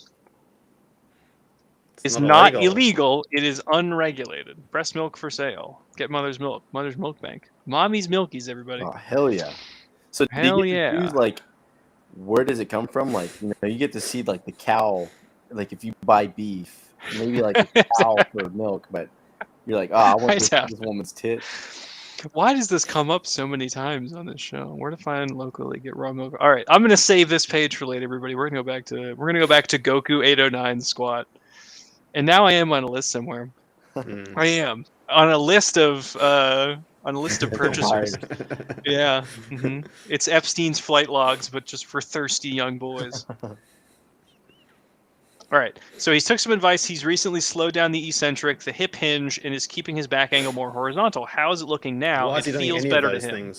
It's not illegal. It is unregulated. Breast milk for sale. Get Mother's Milk. Mother's Milk Bank. Mommy's Milkies, everybody. Oh, hell yeah. So do you get to choose, like, where does it come from? Like, you get to see, like, the cow. Like, if you buy beef, maybe, like, a cow for milk, but you're like, I want this woman's tit. Why does this come up so many times on this show? Where to find locally get raw milk? All right, I'm gonna save this page for later, everybody. We're gonna go back to Goku 809 squat. And now I am on a list somewhere. I am on a list of purchasers. Yeah, It's Epstein's flight logs, but just for thirsty young boys. All right. So he took some advice. He's recently slowed down the eccentric, the hip hinge, and is keeping his back angle more horizontal. How is it looking now? It feels better to him.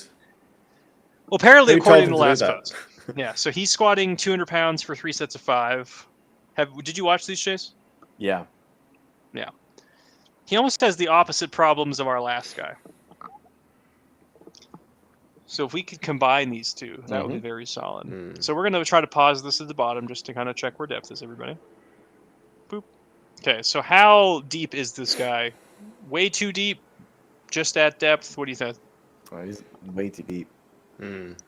Well, apparently, according to the last post. Yeah. So he's squatting 200 pounds for 3 sets of 5. Did you watch these, Chase? Yeah. He almost has the opposite problems of our last guy. So if we could combine these two, that would be very solid. So we're going to try to pause this at the bottom just to kind of check where depth is, everybody. Boop. Okay, so how deep is this guy? Way too deep? Just at depth? What do you think? He's way too deep.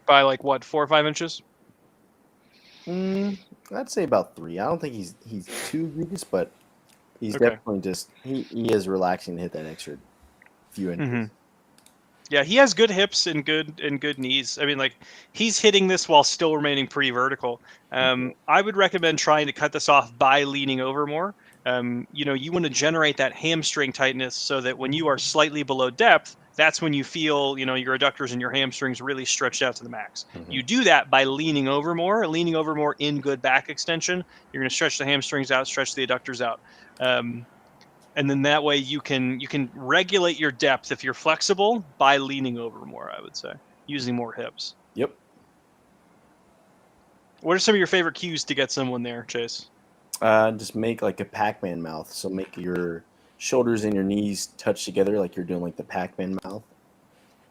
By like what, 4 or 5 inches? I'd say about 3. I don't think he's too egregious, but he's definitely just he is relaxing to hit that extra few inches. Yeah, he has good hips and good knees. I mean, like, he's hitting this while still remaining pretty vertical. I would recommend trying to cut this off by leaning over more. You want to generate that hamstring tightness so that when you are slightly below depth, that's when you feel, your adductors and your hamstrings really stretched out to the max. You do that by leaning over more in good back extension. You're going to stretch the hamstrings out, stretch the adductors out. And then that way you can regulate your depth if you're flexible by leaning over more, I would say, using more hips. Yep. What are some of your favorite cues to get someone there, Chase? Just make like a Pac-Man mouth. So make your shoulders and your knees touch together like you're doing like the Pac-Man mouth.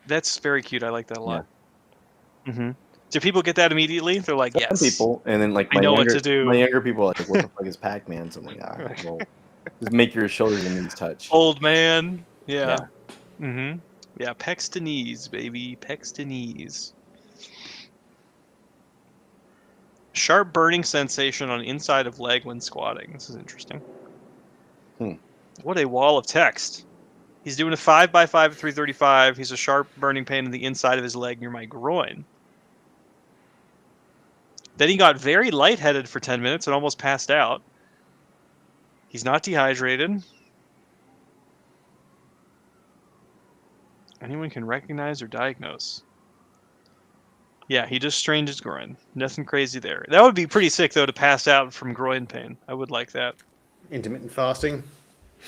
That's very cute. I like that a lot. Yeah. Mm-hmm. Do people get that immediately? They're like, Some yes. people, and then like I know what to do. My younger people are like, what the fuck is Pac-Man? So I'm like, all right, well, just make your shoulders and knees touch. Old man. Yeah. Mm-hmm. Yeah, pecs to knees, baby. Pecs to knees. Sharp burning sensation on inside of leg when squatting. This is interesting. What a wall of text. He's doing a 5x5 at 335. He's a sharp burning pain in the inside of his leg near my groin. Then he got very lightheaded for 10 minutes and almost passed out. He's not dehydrated. Anyone can recognize or diagnose. Yeah, he just strained his groin. Nothing crazy there. That would be pretty sick, though, to pass out from groin pain. I would like that. Intermittent fasting.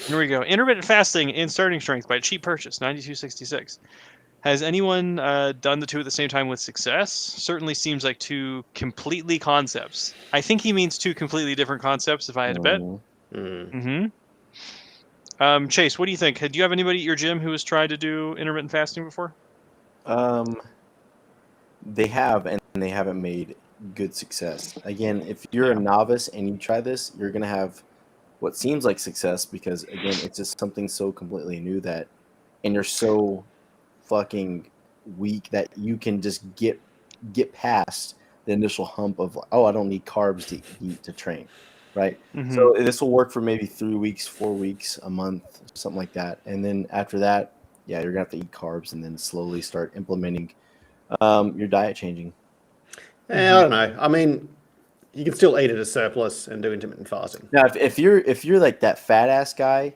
Here we go. Intermittent fasting in starting strength by cheap purchase, $92.66. Has anyone done the two at the same time with success? Certainly seems like two completely concepts. I think he means two completely different concepts, if I had to bet. Mm-hmm. Chase, what do you think? Do you have anybody at your gym who has tried to do intermittent fasting before? They have, and they haven't made good success. Again, if you're a novice and you try this, you're going to have what seems like success because, again, it's just something so completely new and you're so fucking weak that you can just get past the initial hump of, oh, I don't need carbs to eat to train, right? Mm-hmm. So this will work for maybe 3 weeks, 4 weeks, a month, something like that. And then after that, you're going to have to eat carbs and then slowly start implementing your diet changing. Yeah, I don't know. I mean, you can still eat at a surplus and do intermittent fasting. Now, if you're like that fat ass guy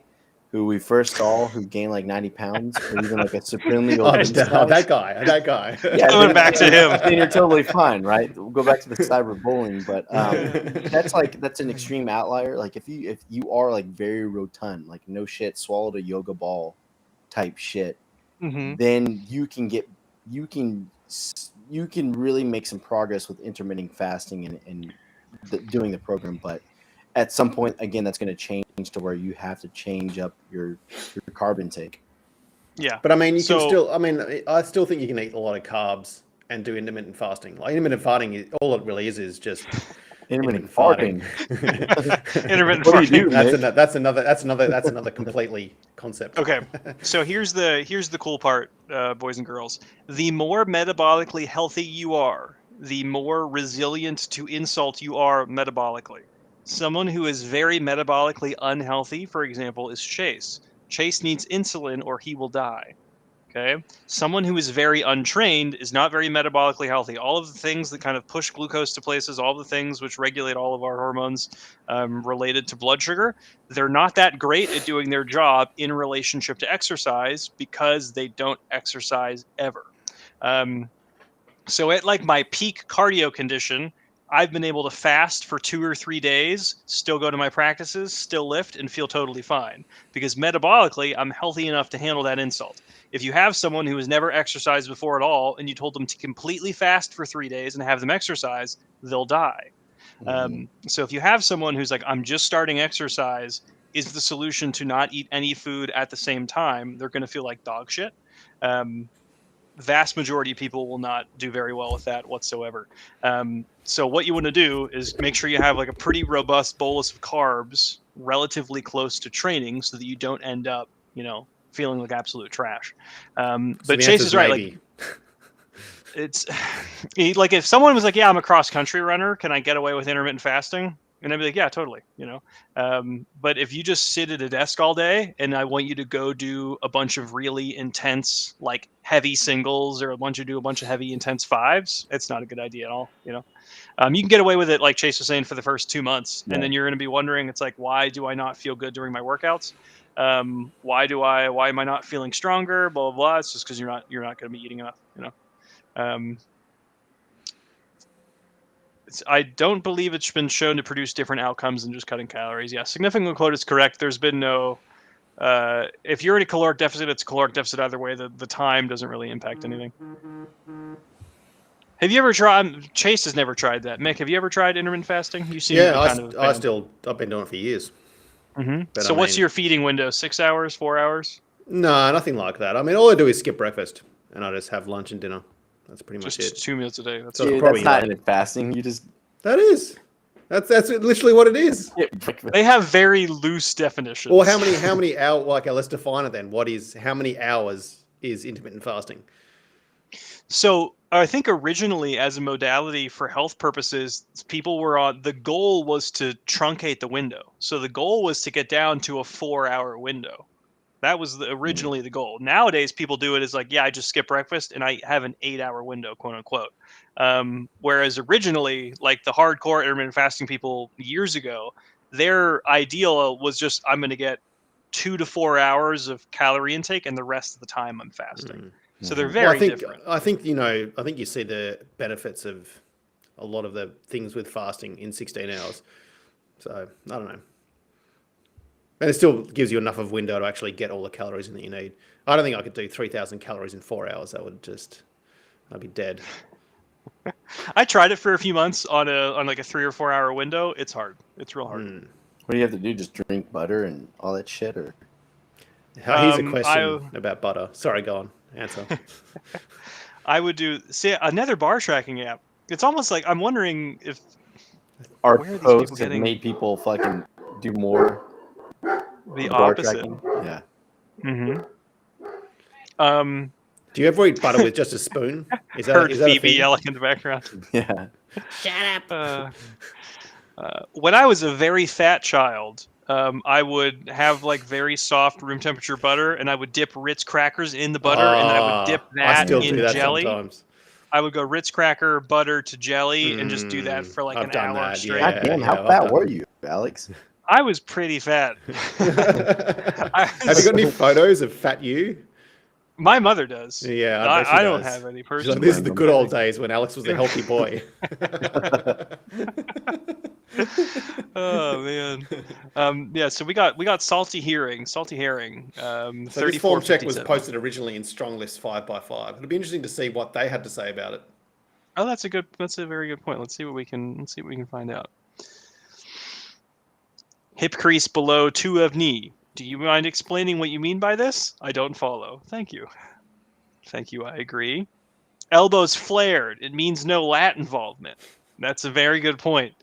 who we first saw who gained like 90 pounds, or even like a supremely obese guy. That guy. Yeah, going back to him. Then you're totally fine, right? We'll go back to the cyberbullying, but that's an extreme outlier. Like if you are like very rotund, like no shit, swallowed a yoga ball type shit, then you can really make some progress with intermittent fasting and doing the program. But at some point, again, that's going to change to where you have to change up your carb intake. Yeah, but I mean, I still think you can eat a lot of carbs and do intermittent fasting. Like intermittent fasting, all it really is just intermittent farting. Intermittent farting. That's another completely concept. Okay, so here's the cool part, boys and girls. The more metabolically healthy you are, the more resilient to insult you are metabolically. Someone who is very metabolically unhealthy, for example, is Chase. Chase needs insulin or he will die. Okay. Someone who is very untrained is not very metabolically healthy. All of the things that kind of push glucose to places, all the things which regulate all of our hormones related to blood sugar, they're not that great at doing their job in relationship to exercise because they don't exercise ever. So at like my peak cardio condition, I've been able to fast for 2 or 3 days, still go to my practices, still lift, and feel totally fine. Because metabolically, I'm healthy enough to handle that insult. If you have someone who has never exercised before at all, and you told them to completely fast for 3 days and have them exercise, they'll die. So if you have someone who's like, I'm just starting exercise, is the solution to not eat any food at the same time, they're going to feel like dog shit. Vast majority of people will not do very well with that whatsoever. So what you want to do is make sure you have like a pretty robust bolus of carbs relatively close to training so that you don't end up, feeling like absolute trash. But Chase is right. Maybe. Like it's like if someone was like, yeah, I'm a cross country runner, can I get away with intermittent fasting? And I'd be like, yeah, totally. But if you just sit at a desk all day and I want you to go do a bunch of really intense, like heavy singles or do a bunch of heavy intense fives, it's not a good idea at all. You can get away with it, like Chase was saying, for the first 2 months. Yeah. And then you're going to be wondering, it's like, why do I not feel good during my workouts? Why am I not feeling stronger? Blah, blah, blah. It's just because you're not going to be eating enough, I don't believe it's been shown to produce different outcomes than just cutting calories. Yeah, significant quote is correct. There's been no... if you're in a caloric deficit, it's a caloric deficit either way. The time doesn't really impact anything. Have you ever tried... Chase has never tried that. Mick, have you ever tried intermittent fasting? You seem I've been doing it for years. But So what's your feeding window? 6 hours, 4 hours? No, nothing like that. I mean, all I do is skip breakfast and I just have lunch and dinner. That's pretty much Just it. 2 meals a day. So Dude, that's not fasting. You just that is. That's literally what it is. They have very loose definitions. Well, how many hours? Okay, let's define it then. How many hours is intermittent fasting? So I think originally, as a modality for health purposes, people were on. The goal was to truncate the window. So the goal was to get down to a 4-hour window. That was originally the goal. Nowadays, people do it as like, yeah, I just skip breakfast and I have an 8-hour window, quote unquote. Whereas originally, like the hardcore intermittent fasting people years ago, their ideal was just, I'm going to get 2 to 4 hours of calorie intake and the rest of the time I'm fasting. So they're very different. I think you see the benefits of a lot of the things with fasting in 16 hours. So I don't know. And it still gives you enough of a window to actually get all the calories in that you need. I don't think I could do 3,000 calories in 4 hours. I'd be dead. I tried it for a few months on like a 3 or 4 hour window. It's hard. It's real hard. What do you have to do? Just drink butter and all that shit, or? Here's a question about butter. Sorry, go on. Answer. I would do another bar tracking app. It's almost like I'm wondering if our posts have made people fucking do more. The opposite. Yeah. Do you ever eat butter with just a spoon? Is that Phoebe yelling in the background? Yeah. Shut up. When I was a very fat child, I would have like very soft room temperature butter, and I would dip Ritz crackers in the butter, and then I would dip that in jelly. Sometimes. I would go Ritz cracker, butter to jelly, and just do that for like an hour straight. God damn, how fat were you, Alex? I was pretty fat. Have you got any photos of fat you? My mother does. Yeah, I don't have any personally. Like, this is the good old days when Alex was a healthy boy. Oh man. Yeah, so we got salty herring. So this form check was posted originally in Stronglist 5x5. It'll be interesting to see what they had to say about it. Oh, that's a very good point. Let's see what we can find out. Hip crease below 2 of knee. Do you mind explaining what you mean by this? I don't follow. Thank you. I agree. Elbows flared. It means no lat involvement. That's a very good point.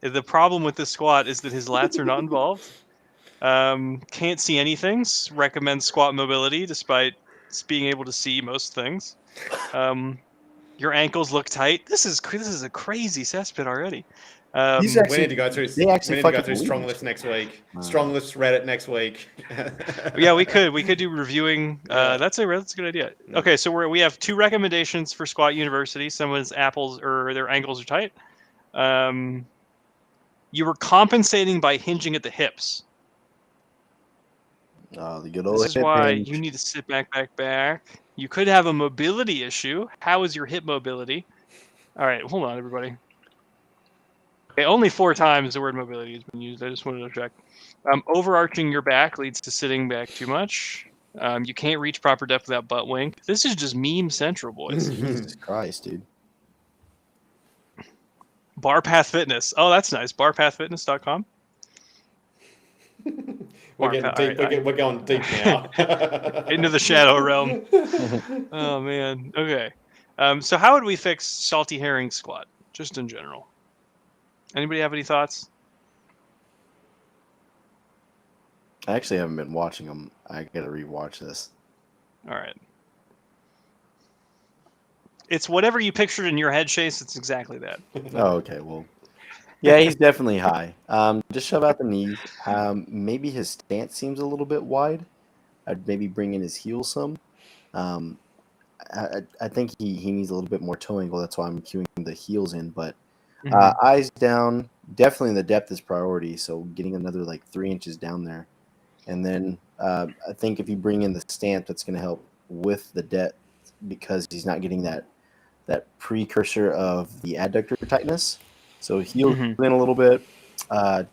The problem with this squat is that his lats are not involved. Can't see anything. Recommends squat mobility despite being able to see most things. Your ankles look tight. This is a crazy cesspit already. We need to go through Stronglist next week. Stronglist Reddit next week. Yeah, we could do reviewing. That's a good idea. Okay, so we have 2 recommendations for Squat University. Someone's apples or their ankles are tight. You were compensating by hinging at the hips. Oh, the good old. This is why you need to sit back. You could have a mobility issue. How is your hip mobility? All right, hold on, everybody. Okay, only 4 times the word mobility has been used. I just wanted to check. Overarching your back leads to sitting back too much. You can't reach proper depth without butt wink. This is just meme central, boys. Jesus Christ, dude. Barpath Fitness. Oh, that's nice. Barpathfitness.com. We're getting deep. Right, we're going deep now. Into the shadow realm. Oh, man. Okay. So how would we fix salty herring squat, just in general? Anybody have any thoughts? I actually haven't been watching them. I gotta rewatch this. All right. It's whatever you pictured in your head, Chase. It's exactly that. Oh, okay. Well, yeah, he's definitely high. Just shove out the knees. Maybe his stance seems a little bit wide. I'd maybe bring in his heels some. I think he needs a little bit more toe angle. That's why I'm cueing the heels in. But eyes down. Definitely the depth is priority. So getting another like 3 inches down there. And then I think if you bring in the stance, that's going to help with the depth because he's not getting that precursor of the adductor tightness. So heel in a little bit,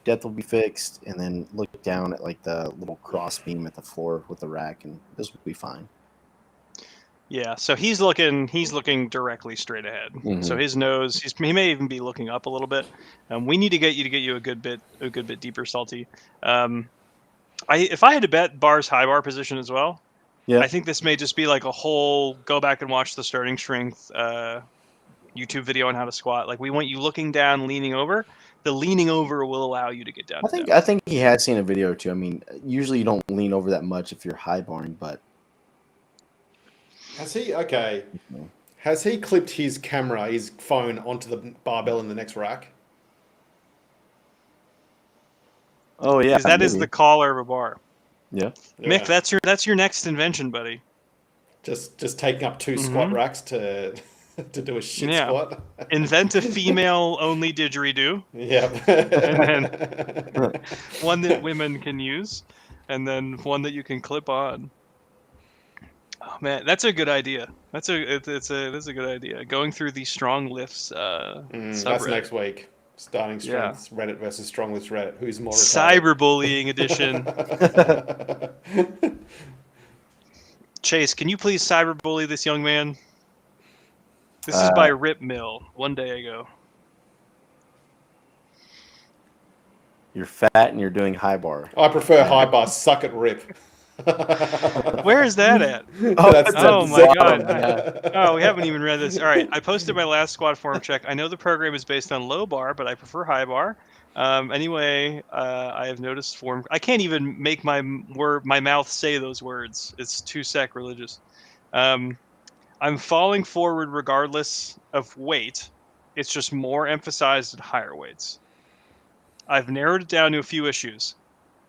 depth will be fixed, and then look down at like the little cross beam at the floor with the rack, and this will be fine. Yeah, so he's looking directly straight ahead. So his nose, he may even be looking up a little bit. We need to get you a good bit deeper, Salty. If I had to bet Bar's high bar position as well, Yeah. I think this may just be like a whole go back and watch the starting strength YouTube video on how to squat. Like we want you looking down, leaning over. The leaning over will allow you to get down. I think he has seen a video or two. I mean, usually you don't lean over that much if you're high barring, but Has he clipped his phone onto the barbell in the next rack? oh yeah, That is the collar of a bar. Yeah. Mick, that's your next invention, buddy. Just taking up 2 squat racks to do a shit squat. Invent a female-only didgeridoo. Yeah. And then one that women can use, and then one that you can clip on. Oh man, that's a good idea. That's a good idea. Going through the strong lifts. That's next week. Starting strengths Reddit versus strong lifts Reddit. Who's more retarded? Cyberbullying edition. Chase, can you please cyberbully this young man? This is by Rip Mill, one day ago. You're fat and you're doing high bar. I prefer high bar. Suck it, Rip. Where is that at? Oh my god. Oh, we haven't even read this. All right, I posted my last squat form check. I know the program is based on low bar, but I prefer high bar. Anyway, I have noticed form. I can't even make my mouth say those words. It's too sacrilegious. I'm falling forward regardless of weight. It's just more emphasized at higher weights. I've narrowed it down to a few issues.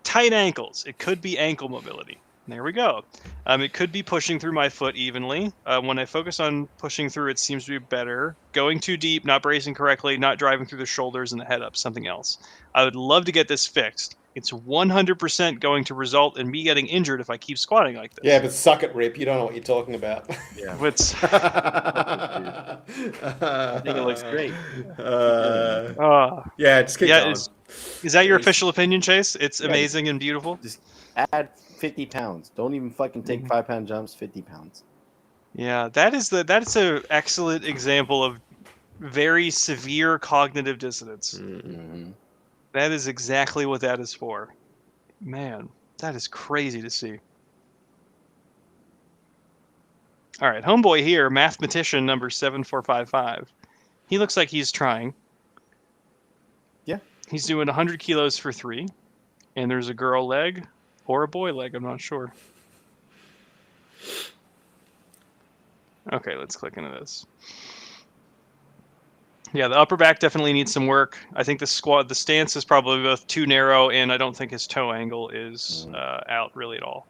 Tight ankles. It could be ankle mobility. There we go. It could be pushing through my foot evenly. When I focus on pushing through, it seems to be better. Going too deep, not bracing correctly, not driving through the shoulders and the head up, something else. I would love to get this fixed. It's 100% going to result in me getting injured if I keep squatting like this. Yeah, but suck it, Rip. You don't know what you're talking about. Yeah. I think it looks great. Yeah, just keep going. Is that your official opinion, Chase? It's amazing and beautiful. Just add 50 pounds. Don't even fucking take 5-pound jumps. 50 pounds. Yeah, that's an excellent example of very severe cognitive dissonance. Mm-hmm. That is exactly what that is for. Man, that is crazy to see. All right, homeboy here, mathematician number 7455. He looks like he's trying. Yeah. He's doing 100 kilos for 3. And there's a girl leg or a boy leg, I'm not sure. Okay, let's click into this. Yeah, the upper back definitely needs some work. I think the stance is probably both too narrow, and I don't think his toe angle is out really at all.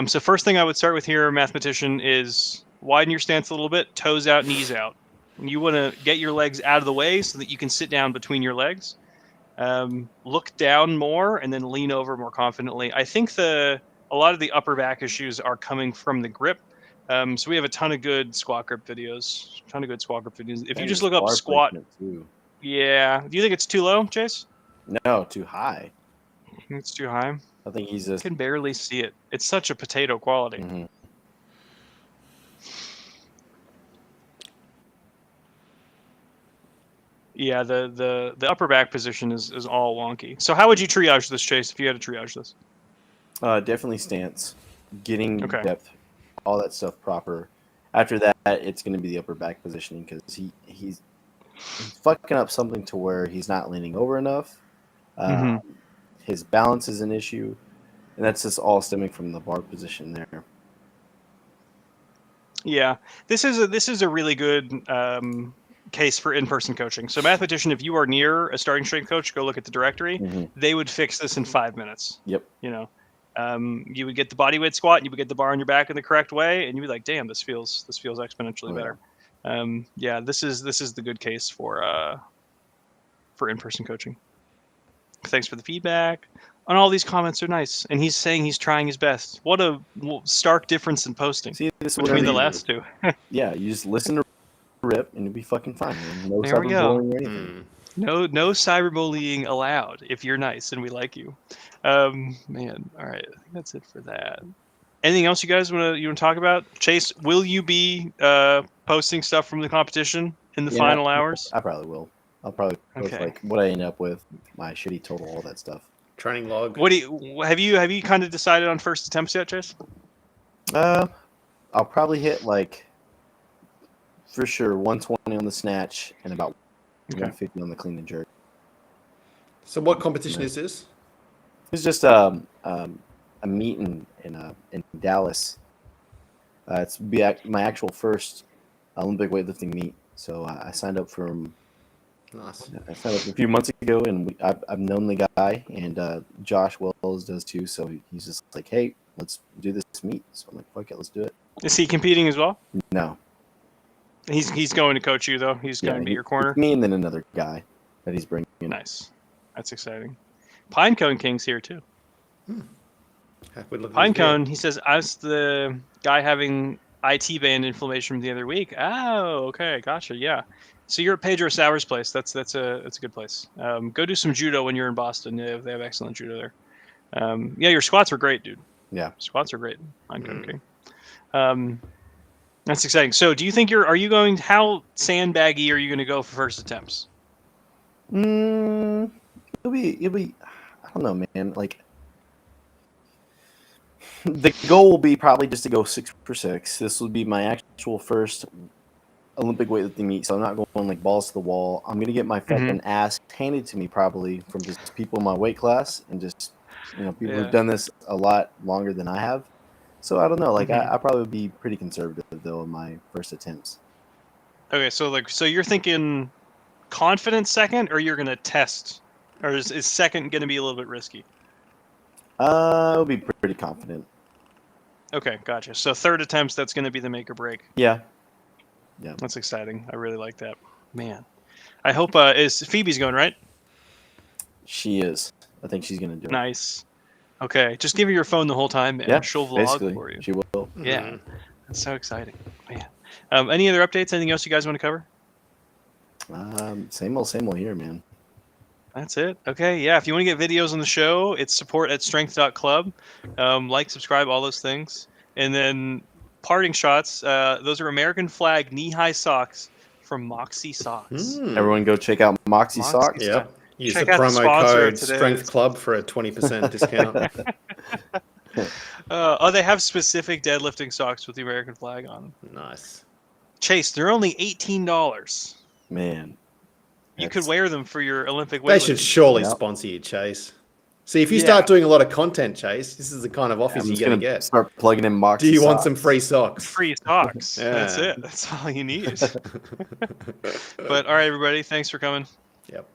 So first thing I would start with here, mathematician, is widen your stance a little bit, toes out, knees out. You want to get your legs out of the way so that you can sit down between your legs. Look down more and then lean over more confidently. I think a lot of the upper back issues are coming from the grip. So we have a ton of good squat grip videos. If you just look up squat. Yeah. Do you think it's too low, Chase? No, too high. It's too high. I think he's I can barely see it. It's such a potato quality. Mm-hmm. Yeah, the upper back position is all wonky. So how would you triage this, Chase, if you had to triage this? Definitely stance, getting depth, all that stuff proper. After that, it's going to be the upper back positioning because he's fucking up something to where he's not leaning over enough. His balance is an issue, and that's just all stemming from the bar position there. Yeah, this is a really good case for in-person coaching. So mathematician, if you are near a starting strength coach, go look at the directory. They would fix this in 5 minutes. Yep. You know, you would get the bodyweight squat, and you would get the bar on your back in the correct way, and you'd be like, damn, this feels exponentially better. Yeah, this is the good case for in-person coaching. Thanks for the feedback. And all these comments are nice. And he's saying he's trying his best. What a stark difference in posting between the last two. Yeah, you just listen to Rip and you'll be fucking fine. No there we go. Or anything. No cyberbullying allowed if you're nice and we like you. Man, all right. I think that's it for that. Anything else you guys want to talk about? Chase, will you be posting stuff from the competition in the final hours? I probably will. I'll probably post Okay. like what I end up with, my shitty total, all that stuff. Training log. What do you have you kind of decided on first attempts yet, Chase? I'll probably hit like for sure 120 on the snatch and about 150 on the clean and jerk. So what competition is this? It's just a meet in Dallas. It's my actual first Olympic weightlifting meet. So I signed up for. Nice. I signed up a few months ago, and I've known the guy, and Josh Wells does too. So he's just like, "Hey, let's do this meet." So I'm like, "Fuck it, let's do it." Is he competing as well? No. He's going to coach you though. He's going to be your corner. Me and then another guy that he's bringing. Nice, that's exciting. Pinecone King's here too. Pinecone, he says, I was the guy having IT band inflammation from the other week. Oh, okay, gotcha. Yeah. So you're at Pedro Sauer's place. That's a good place. Go do some judo when you're in Boston. They have excellent judo there. Yeah, your squats are great, dude. Yeah, squats are great. Pinecone King. That's exciting. So, do you think how sandbaggy are you going to go for first attempts? It'll be. I don't know, man. Like, the goal will be probably just to go 6 for 6. This will be my actual first Olympic weightlifting meet, so I'm not going like balls to the wall. I'm gonna get my fucking ass handed to me probably from just people in my weight class, and just people who've done this a lot longer than I have. So I don't know. Like I probably would be pretty conservative though in my first attempts. Okay, so you're thinking confident second, or you're gonna test, or is second gonna be a little bit risky? I'll be pretty confident. Okay, gotcha. So third attempts, that's gonna be the make or break. Yeah. That's exciting. I really like that. Man, I hope is Phoebe's going, right? She is. I think she's gonna do it. Nice. Okay, just give her your phone the whole time, and she'll vlog for you. She will. Yeah, that's so exciting, man. Any other updates? Anything else you guys want to cover? Same old here, man. That's it. Okay, yeah. If you want to get videos on the show, it's support@strength.club. Like, subscribe, all those things, and then parting shots. Those are American flag knee-high socks from Moxie Socks. Everyone, go check out Moxie Socks. Yep. Use Check the out the promo sponsor code today. Strength Club for a 20% discount. They have specific deadlifting socks with the American flag on them. Nice. Chase, they're only $18. Man, You could wear them for your Olympic weightlifting. They should surely sponsor you, Chase. See, if you start doing a lot of content, Chase, this is the kind of office you're going to get. Start plugging in Moxie. Do you socks. want some free socks? Free socks. Yeah. That's it. That's all you need. But all right, everybody. Thanks for coming. Yep.